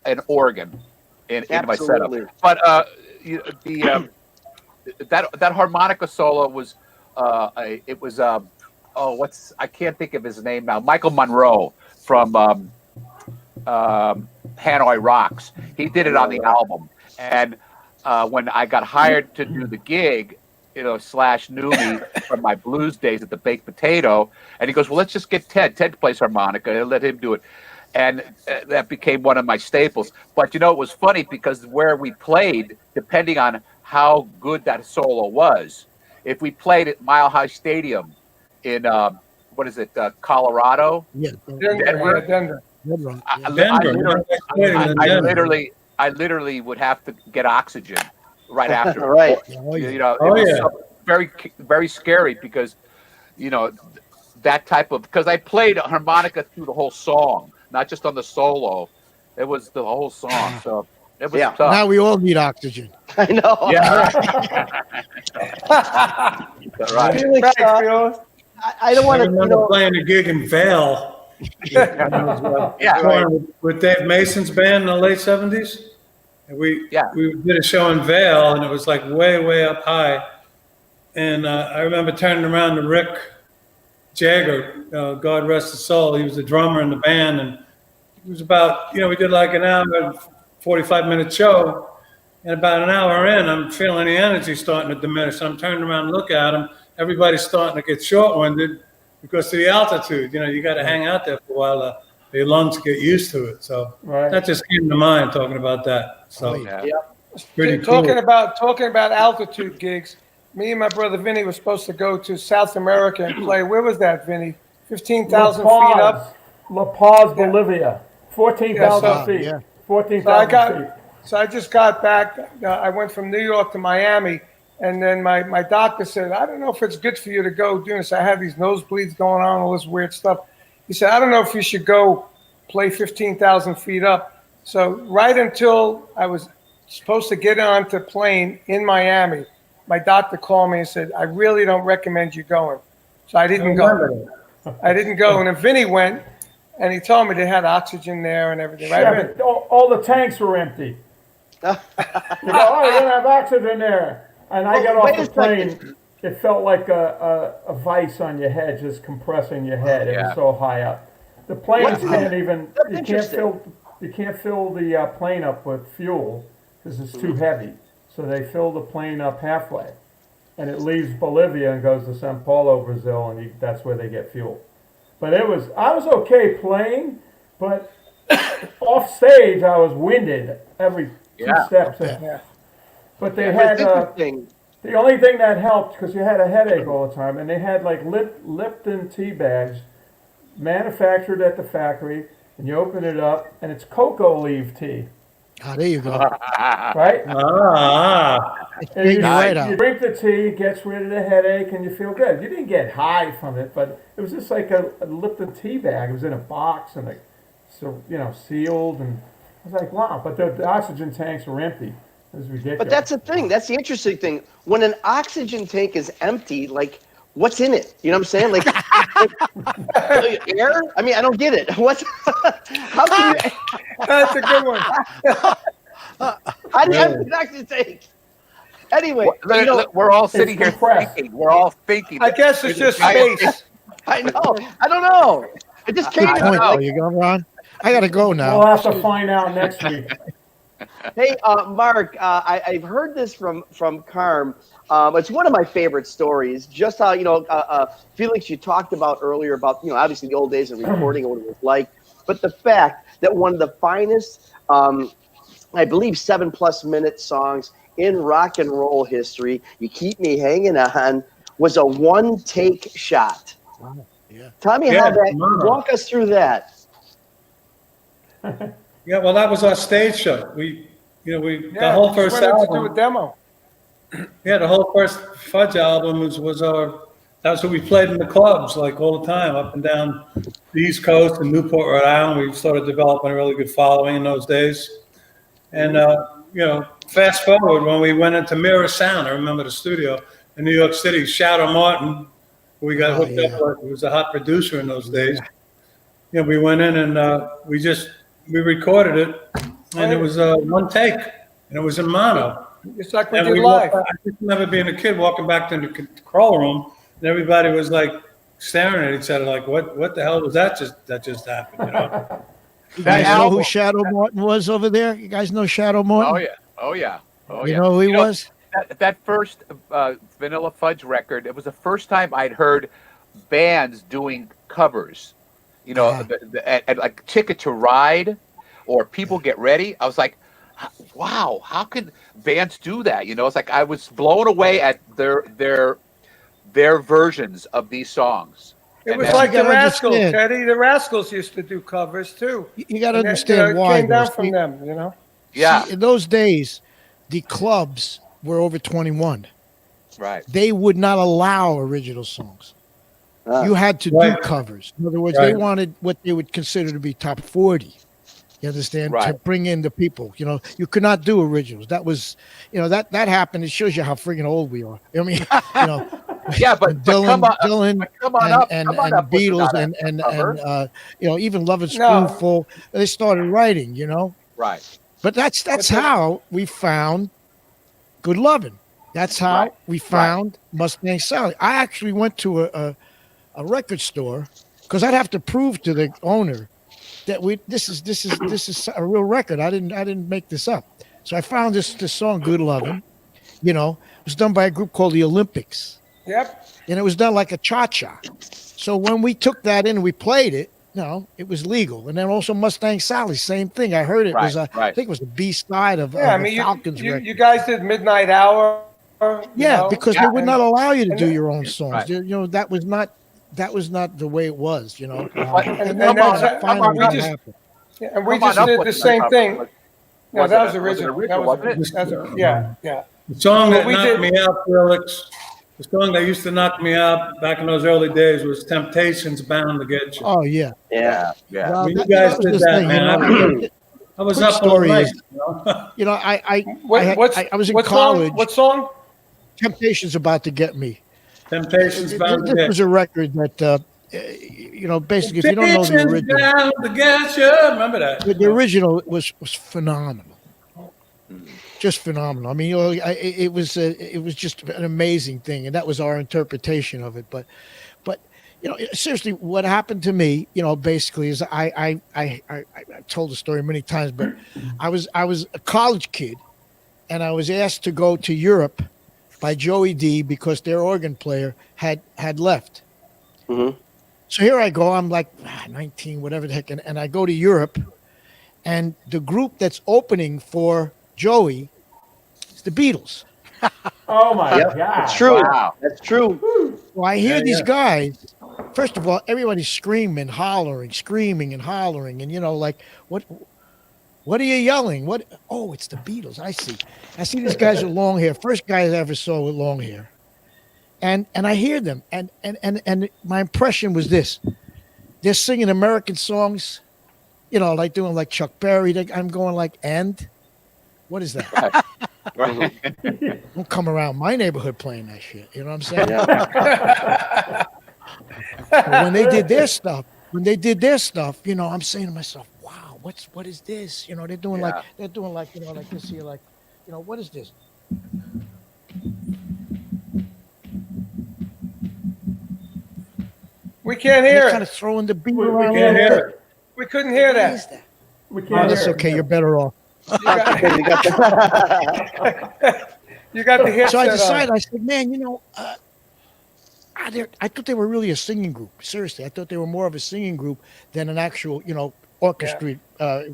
an organ in my setup. But that harmonica solo was I can't think of his name now. Michael Monroe from Hanoi Rocks. He did it on the album, and when I got hired to do the gig, Slash knew me from my blues days at the Baked Potato, and he goes, "Well, let's just get Ted. Ted plays harmonica, and let him do it." And that became one of my staples. But it was funny because where we played, depending on how good that solo was, if we played at Mile High Stadium in Colorado, Denver. I literally would have to get oxygen right after. Right. It was so very, very scary because that type of, because I played harmonica through the whole song, not just on the solo. It was the whole song. So it was tough. Now we all need oxygen. I know. Yeah. Right. Felix, I don't want I remember playing a gig in Vail. With Dave Mason's band in the late 70s. And we did a show in Vail, and it was like way up high. And I remember turning around to Rick Jagger, God rest his soul. He was the drummer in the band, and it was about, we did like an hour, 45-minute show, and about an hour in, I'm feeling the energy starting to diminish. I'm turning around and look at him. Everybody's starting to get short-winded because of the altitude. You got to hang out there for a while. Your lungs get used to it. So that just came to mind talking about that. So it's pretty cool. Talking about altitude gigs. Me and my brother Vinny were supposed to go to South America and play. Where was that, Vinny? 15,000 feet up. La Paz, Bolivia. 14,000 feet. Yeah. 14,000 feet. So I just got back. I went from New York to Miami, and then my doctor said, "I don't know if it's good for you to go do this. I have these nosebleeds going on, all this weird stuff." He said, "I don't know if you should go play 15,000 feet up." So right until I was supposed to get on to plane in Miami, my doctor called me and said, "I really don't recommend you going." So I didn't go. I didn't go. And then Vinny went, and he told me they had oxygen there and everything. Right? Yeah, but all the tanks were empty. You go, oh, you don't have oxygen there. And I got off the plane. It felt like a vice on your head, just compressing your head. It was so high up. The planes can't even. You can't fill the plane up with fuel because it's too heavy. So they fill the plane up halfway, and it leaves Bolivia and goes to Sao Paulo, Brazil, and that's where they get fuel. But I was okay playing, but off stage I was winded every 2 steps. But they had the only thing that helped, because you had a headache all the time, and they had like Lipton tea bags manufactured at the factory, and you open it up, and it's cocoa leaf tea. Ah, there you go. Right? And you drink the tea, it gets rid of the headache, and you feel good. You didn't get high from it, but it was just like a Lipton tea bag. It was in a box and sealed, and I was like, wow. But the oxygen tanks were empty. It was ridiculous. But that's the thing. That's the interesting thing. When an oxygen tank is empty, like, what's in it? You know what I'm saying? Like, air? I mean, I don't get it. How can you? That's a good one. How do you have an oxygen tank? Anyway, we're all sitting here thinking. We're all thinking. I guess it's just space. I know. I don't know. It just came Good point. out. You go, Ron. I got to go now. We'll have to find out next week. Hey, Mark, I've heard this from Carm. It's one of my favorite stories. Just how, Felix, you talked about earlier about, obviously the old days of recording and what it was like. But the fact that one of the finest, I believe, 7+ minute songs in rock and roll history, You Keep Me Hanging On, was a one-take shot. Wow. Yeah. Tell me how that, walk us through that. Yeah, well, that was our stage show. The whole first album. To do a demo. Yeah, the whole first Fudge album that's what we played in the clubs, like all the time, up and down the East Coast and Newport, Rhode Island. We started developing a really good following in those days. And, fast forward when we went into Mirror Sound, I remember the studio in New York City, Shadow Martin, who we got hooked up with, who was a hot producer in those days. We went in and we recorded it, and it was one take, and it was in mono. It's like we did live. I just remember being a kid walking back to the control room, and everybody was like staring at each other, like, "What the hell was that just happened?" You guys know who Shadow Martin was over there? You guys know Shadow Martin? Oh yeah. You know who he was? That first Vanilla Fudge record, it was the first time I'd heard bands doing covers. Like Ticket to Ride or People Get Ready. I was like, wow, how could bands do that? It's like I was blown away at their versions of these songs. It was like the Rascals, Teddy. The Rascals used to do covers too. You got to understand why. It came down from them, Yeah. See, in those days, the clubs were over 21. Right. They would not allow original songs. You had to do covers. In other words, they wanted what they would consider to be top 40. You understand? Right. To bring in the people. You could not do originals. That was, that happened. It shows you how friggin' old we are. I mean, yeah, but Dylan come on up, and the Beatles and even Love and Spoonful. They started writing. Right. But that's how we found Good Lovin'. That's how we found Mustang Sally. I actually went to a record store because I'd have to prove to the owner that this is a real record. I didn't make this up. So I found this song Good Lovin'. It was done by a group called the Olympics. Yep. And it was done like a cha-cha. So when we took that in and we played it, it was legal. And then also Mustang Sally, same thing. I heard it was I think it was the B side of Falcons record. You guys did Midnight Hour. Because they would not allow you to do your own songs. That was not the way it was. And then we just did the same thing. No, that was original. Yeah. The song that knocked me out, Felix, the song that used to knock me out back in those early days was Temptations, Bound to Get You. Oh, yeah. Yeah. Well, you guys did that, man. I was up all night. I was in college. What song? Temptations About to Get Me. Temptations bound to This was get. a record that, basically, if you don't know the Temptations original, bound to get you. Remember that? the original was phenomenal. Just phenomenal. I mean, it was just an amazing thing, and that was our interpretation of it. But seriously, what happened to me, basically, is I told the story many times, but I was a college kid, and I was asked to go to Europe by Joe Dee because their organ player had left. Mm-hmm. So here I go. I'm like 19, whatever the heck, and I go to Europe, and the group that's opening for Joey is the Beatles. Oh my Yep, God! that's true. Wow. That's true. Well, I hear Yeah, these yeah. guys. First of all, everybody's screaming, screaming and hollering, and like, what are you yelling? What? Oh, it's the Beatles. I see these guys with long hair. First guy I ever saw with long hair, and I hear them, and my impression was this: they're singing American songs, like doing like Chuck Berry. I'm going like, and what is that? Right. Don't come around my neighborhood playing that shit. You know what I'm saying? But when they did their stuff, I'm saying to myself, wow, what is this? They're doing like like this here, like, what is this? We can't hear Kind it. of throwing the beat We around. Can't a little hear bit. it. We couldn't hear What that. is that? We Oh, can't that's hear it. okay. You're better off. You got the headset So I on. decided, I said, man, I thought they were really a singing group. Seriously, I thought they were more of a singing group than an actual, orchestra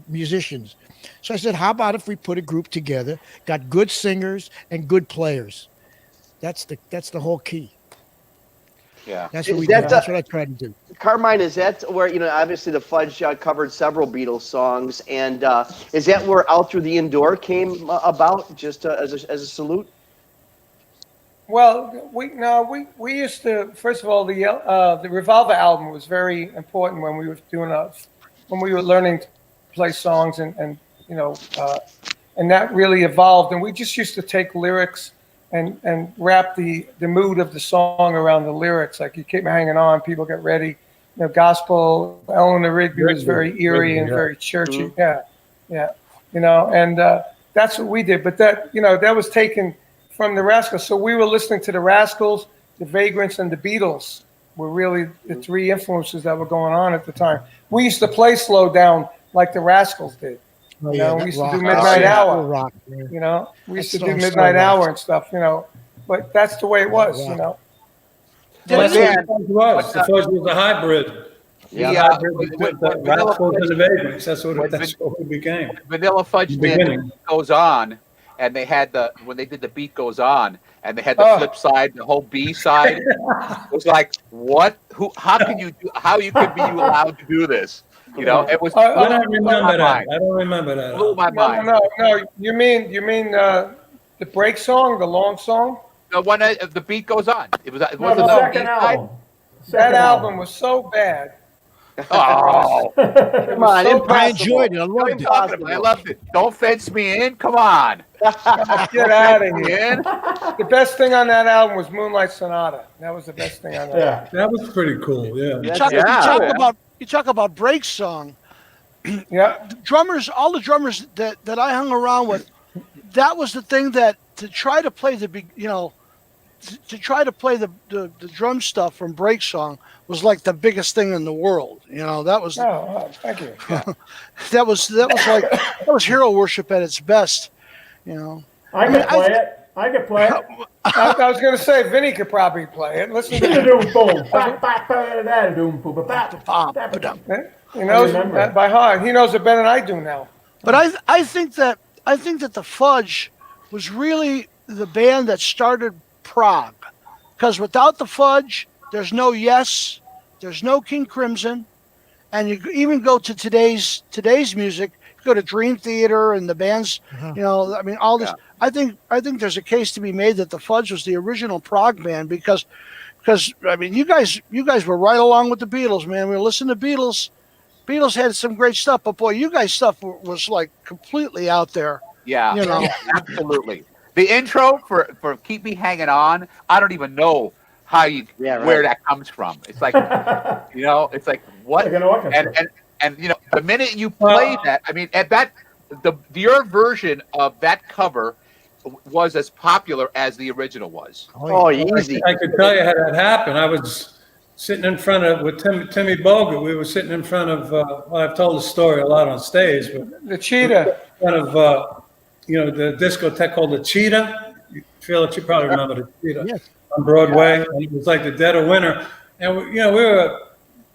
musicians. So I said, how about if we put a group together, got good singers and good players? That's the whole key. Yeah. That's what Is we that did. That's what I tried to do. Carmine, is that where, obviously the Fudge covered several Beatles songs, and is that where Out Through the Indoor came about, just as a salute? Well, we used to, first of all, the Revolver album was very important when we were when we were learning to play songs, and that really evolved. And we just used to take lyrics and wrap the mood of the song around the lyrics. Like, you keep me hanging on, people get ready. Gospel, Eleanor Rigby was very eerie and very churchy. Mm-hmm. Yeah. And that's what we did. But that was taken from the Rascals. So we were listening to the Rascals, the Vagrants, and the Beatles were really the three influences that were going on at the time. We used to play slow down like the Rascals did. Oh, We that used to rock. do Midnight Oh, Hour. rock, man. We used to That do song's Midnight so Hour rock. and stuff, But that's the way it was, Well, that's what the Fudge was. The Fudge was a hybrid. Yeah. The hybrid with the Rascals and the Vagrants. That's what we became. Vanilla Fudge did Beginning. Goes On, and they had when they did the Beat Goes On, and they had the flip side, the whole B side. It was like, what? How could you be allowed to do this? It was. I don't remember that. Blew my mind. No. You mean the break song, the long song? The one the Beat Goes On. It was. It No, wasn't the the second B-side? album. That album was so bad. Oh, Come on, so impossible. I enjoyed it. I loved it. I loved it. Don't fence me in. Come on. Get out of here. In. The best thing on that album was Moonlight Sonata. That was the best thing on that album. Yeah. That was pretty cool. Yeah. You talk about break song. Yeah. All the drummers that I hung around with, that was the thing that to try to play the drum stuff from break song was like the biggest thing in the world. That was Thank you. that was hero worship at its best. I could play it. I could play it. I was going to say Vinny could probably play it. Listen to Doom boom. Doom boom. He knows that by heart. He knows it better than I do now. But I think that the Fudge was really the band that started prog, because without the Fudge, there's no Yes, there's no King Crimson, and you even go to today's music. You go to Dream Theater and the bands. All this. I think there's a case to be made that the Fudge was the original prog band because you guys were right along with the Beatles, man. We were listening to Beatles. Beatles had some great stuff, but boy, you guys' stuff was like completely out there. Yeah, absolutely. The intro for Keep Me Hanging On, I don't even know where that comes from. It's like, it's like what? Like an orchestra. And the minute you play that, I mean, at that, your version of that cover was as popular as the original was. Oh, easy. I could tell you how that happened. I was sitting in front of, with Timmy Bogert, we were sitting in front of, I've told the story a lot on stage, but The Cheetah. in front of, the discotheque called the Cheetah. Felix, you probably remember the Cheetah. Yes. On Broadway. And it was like the dead of winter. And, we were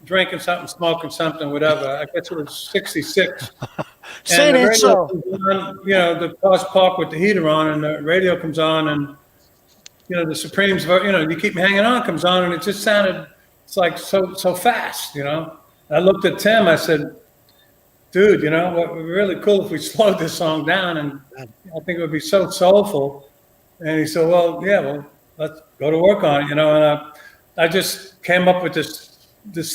drinking something, smoking something, whatever. I guess it was 66. Say And the it radio so. comes on, the cars park with the heater on, and the radio comes on, and the Supremes, You Keep Me Hanging On comes on, and it just sounded, it's like so fast, I looked at Tim, I said, dude, what would be really cool if we slowed this song down, and I think it would be so soulful. And he said, well, let's go to work on it, and I just came up with this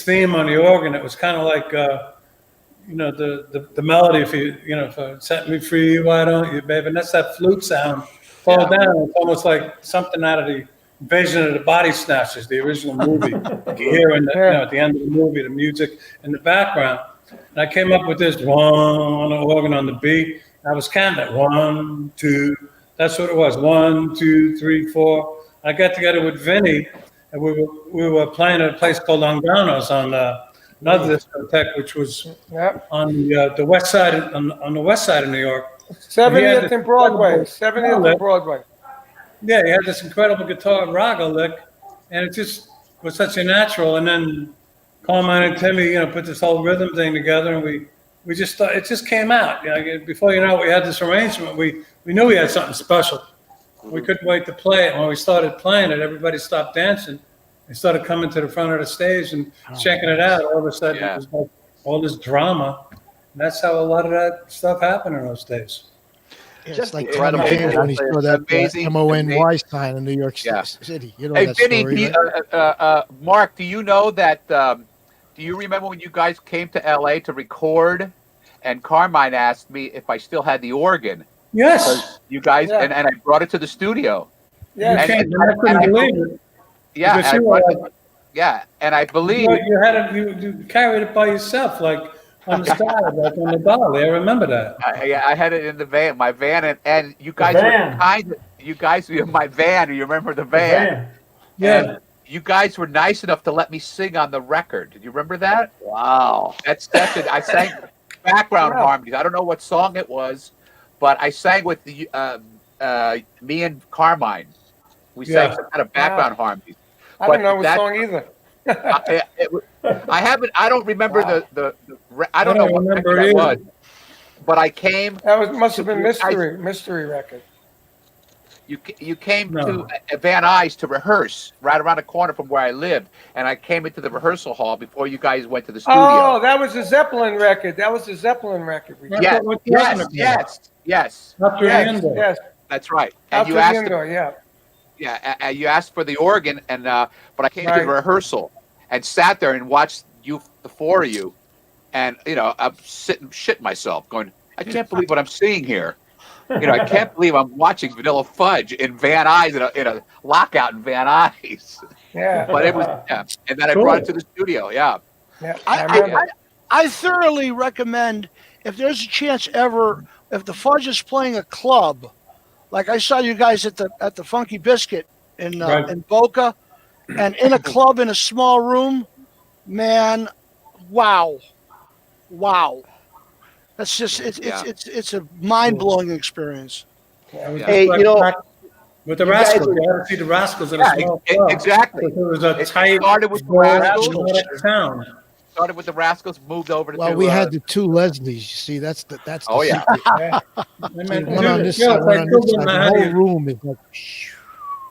theme on the organ. It was kind of like, the melody, if if set me free, why don't you, baby? And that's that flute sound. Fall down. It's almost like something out of the Invasion of the Body Snatchers, the original movie. You hear at the end of the movie, the music in the background. And I came up with this one on the organ on the beat. I was counting it 1, 2. That's what it was. 1, 2, 3, 4. I got together with Vinny, and we were playing at a place called Anganos on another discotheque, which was on the west side on the west side of New York. 70th and Broadway. 70th and Broadway. Yeah, he had this incredible guitar raga lick, and it just was such a natural. And then Carmine and Timmy, put this whole rhythm thing together, and we just thought it just came out. Before we had this arrangement. We knew we had something special. We couldn't wait to play it. When we started playing it, everybody stopped dancing. They started coming to the front of the stage and checking it out. All of a sudden, it was like all this drama. And that's how a lot of that stuff happened in those days. Just like incredible. when he saw that Amazing. MONY sign in New York City. Hey, that Vinny, story, Mark, do you know that? Do you remember when you guys came to LA to record? And Carmine asked me if I still had the organ. Yes. You guys, and I brought it to the studio. Yeah. I couldn't believe it. Yeah, and I believe you had it. You carried it by yourself, like on the side, like on the dolly. I remember that. I had it in the van, my van, and you guys were kind. You guys, my van. You remember the van? Yeah. And you guys were nice enough to let me sing on the record. Did you remember that? Wow. That's it. I sang background harmonies. I don't know what song it was, but I sang with the me and Carmine. We sang some kind of background harmonies. I don't know what song either. I haven't. I don't remember the. I don't know what record it was. But I came. That must have been mystery record. You came to Van Nuys to rehearse right around the corner from where I lived, and I came into the rehearsal hall before you guys went to the studio. Oh, that was the Zeppelin record. Yes. That's right. And you asked. Yeah, you asked for the organ, and but I came to the rehearsal and sat there and watched the four of you, and I'm shitting myself, going, I can't believe what I'm seeing here. I can't believe I'm watching Vanilla Fudge in Van Nuys in a lockout in Van Nuys. Yeah, but it was and then I brought it to the studio. Yeah. I thoroughly recommend, if there's a chance ever, if the Fudge is playing a club. Like I saw you guys at the Funky Biscuit in Boca, and in a club in a small room, man, wow, that's just it's a mind-blowing experience. Hey, with the Rascals, you had to see the Rascals in a small club. Exactly. It was a tight started with the Rascals. Town. Started with the Rascals, moved over to. Well, we had the two Leslies. You see, that's the oh yeah. One on this side, one on this side. The whole room is like.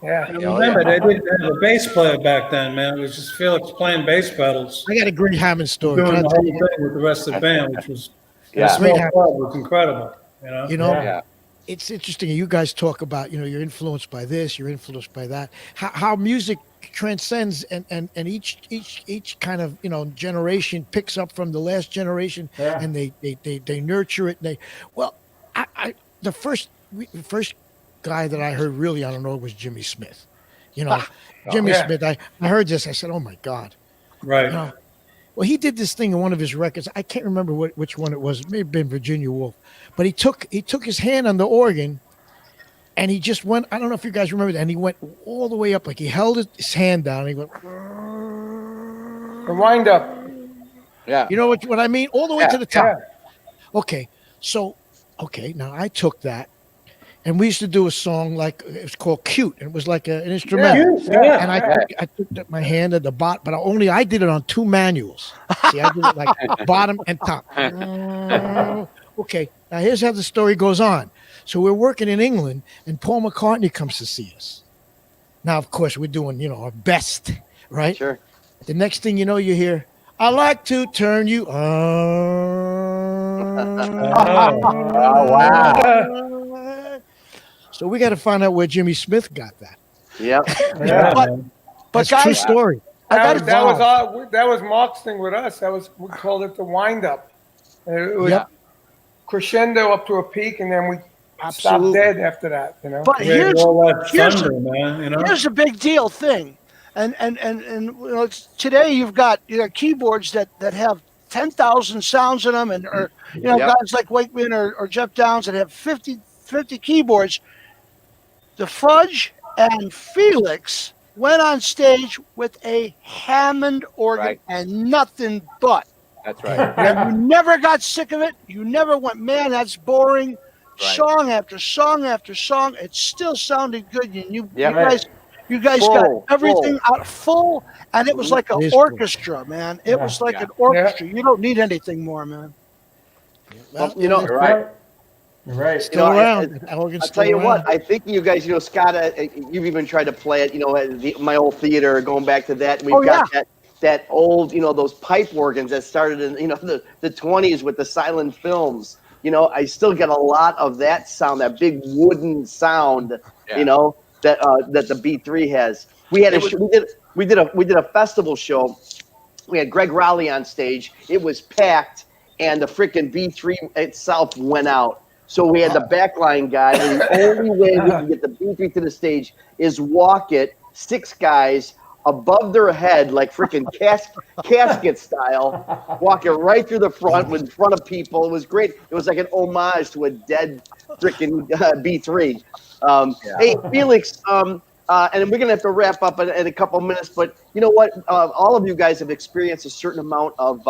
Yeah. Remember, they didn't have a bass player back then, man. It was just Felix playing bass pedals. I got a great Hammond story. Doing the whole thing with the rest of the band, which was was incredible. It's interesting. You guys talk about, you're influenced by this, you're influenced by that. How music transcends and each kind of generation picks up from the last generation, and they nurture it. The first guy that I heard really on an organ was Jimmy Smith. You know, Jimmy yeah. Smith. I heard this. I said, "Oh my God!" Right. You know, well, he did this thing in one of his records. I can't remember which one it was. It may have been Virginia Wolf, but he took his hand on the organ, and he just went. I don't know if you guys remember that. And he went all the way up, like he held his hand down. And he went. The wind up. Yeah. You know what I mean? All the way to the top. Yeah. Okay, so now I took that, and we used to do a song like it was called "Cute," and it was like an instrumental. Yeah. And I took my hand at the bottom, but I did it on 2 manuals. See, I did it like bottom and top. Okay, now here's how the story goes on. So we're working in England, and Paul McCartney comes to see us. Now, of course, we're doing our best, right? Sure. The next thing you know, you hear, "I like to turn you on." Oh, wow. So we got to find out where Jimmy Smith got that. Yep. Yeah. But That's guys, true story. That was Mark's thing with us. We called it the wind up. It was crescendo up to a peak, and then we stopped dead after that. You know. But here's thunder, man. You know. here's a big deal thing, and today you've got keyboards that have 10,000 sounds in them, and guys like Wakeman or Jeff Downs that have 50 keyboards. The Fudge and Felix went on stage with a Hammond organ and nothing but. That's right. And you never got sick of it. You never went, man, that's boring. Right. Song after song after song, it still sounded good. You guys Full, got everything out full, and it was like an orchestra, man. It was like an orchestra. You don't need anything more, man. Well, You're right. Still around. I'll tell you what. I think you guys, Scott, you've even tried to play it. At my old theater, going back to that. We've got that old, those pipe organs that started in, the 20s with the silent films. I still get a lot of that sound, that big wooden sound. That the B3 has. We had we did a festival show. We had Greg Rowley on stage. It was packed, and the freaking B3 itself went out. So we had the backline guy, and the only way we can get the B3 to the stage is walk it 6 guys above their head, like freaking casket style, walk it right through the front in front of people. It was great. It was like an homage to a dead freaking B3. Hey, Felix, and we're going to have to wrap up in a couple minutes, but you know what? All of you guys have experienced a certain amount of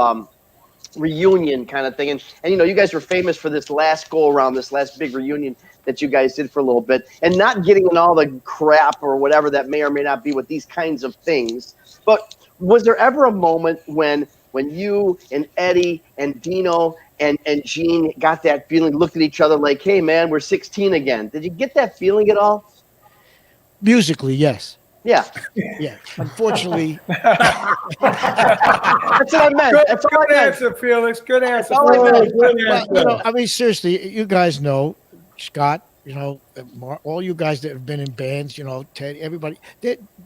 reunion kind of thing. And you guys were famous for this last go around, this last big reunion that you guys did for a little bit, and not getting in all the crap or whatever that may or may not be with these kinds of things. But was there ever a moment when you and Eddie and Dino and Gene got that feeling, looked at each other like, hey man, we're 16 again? Did you get that feeling at all? Musically, yes. Yeah. Yeah. Unfortunately. That's what I meant. Good answer, Felix. Good answer. I mean, seriously, you guys know, Scott, all you guys that have been in bands, Ted, everybody,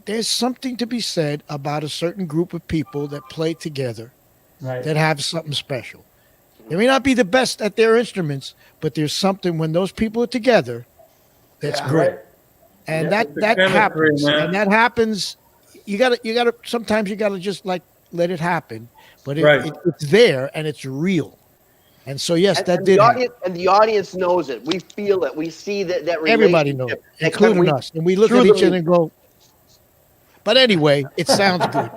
there's something to be said about a certain group of people that play together that have something special. They may not be the best at their instruments, but there's something when those people are together that's great. Right. And that happens. Man. And that happens. You gotta sometimes you gotta just like let it happen. But it's there and it's real. And so yes, that did happen. And the audience knows it. We feel it. We see that everybody knows it, including us. And we look at each other and go, but anyway, it sounds good.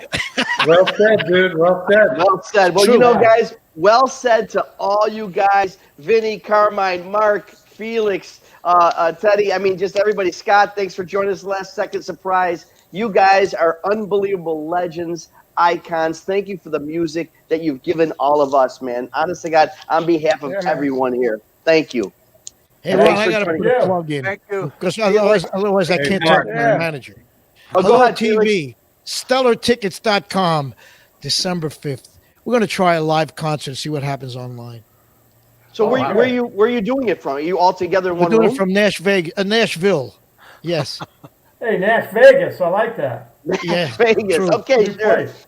Well said, dude. Well said. Well said. Well, guys, well said to all you guys. Vinny, Carmine, Mark, Felix, Teddy, just everybody. Scott, thanks for joining us. Last second surprise. You guys are unbelievable legends, icons. Thank you for the music that you've given all of us, man. Honest to God, on behalf of everyone here, thank you. Hey, Ron, I got to put a plug in. Thank you. Because otherwise I can't talk to my manager. Go ahead, TV, StellarTickets.com, December 5th. We're going to try a live concert, see what happens online. So where are you doing it from? Are you all together in one room? We're doing it from Nashville. Yes. Hey, Nash Vegas. I like that. Yeah. Vegas. True. Okay, Good sure. place.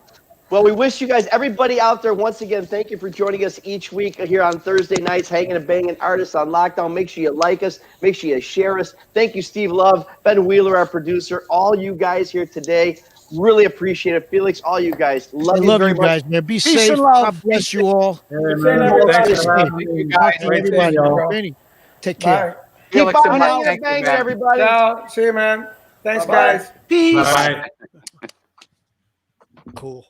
Well, we wish you guys, everybody out there, once again, thank you for joining us each week here on Thursday nights, Hanging and Banging Artists on Lockdown. Make sure you like us. Make sure you share us. Thank you, Steve Love, Ben Wheeler, our producer, all you guys here today. Really appreciate it. Felix, all you guys. Love you very much. Guys, man. Be Peace safe. and love. God bless you all. Thanks for having me. Everybody. Benny, take care. Bye. Keep Felix on and Mike, hanging thank and you, banging, man. everybody. Ciao. See you, man. Thanks, Bye-bye. guys. Peace. Bye. Cool.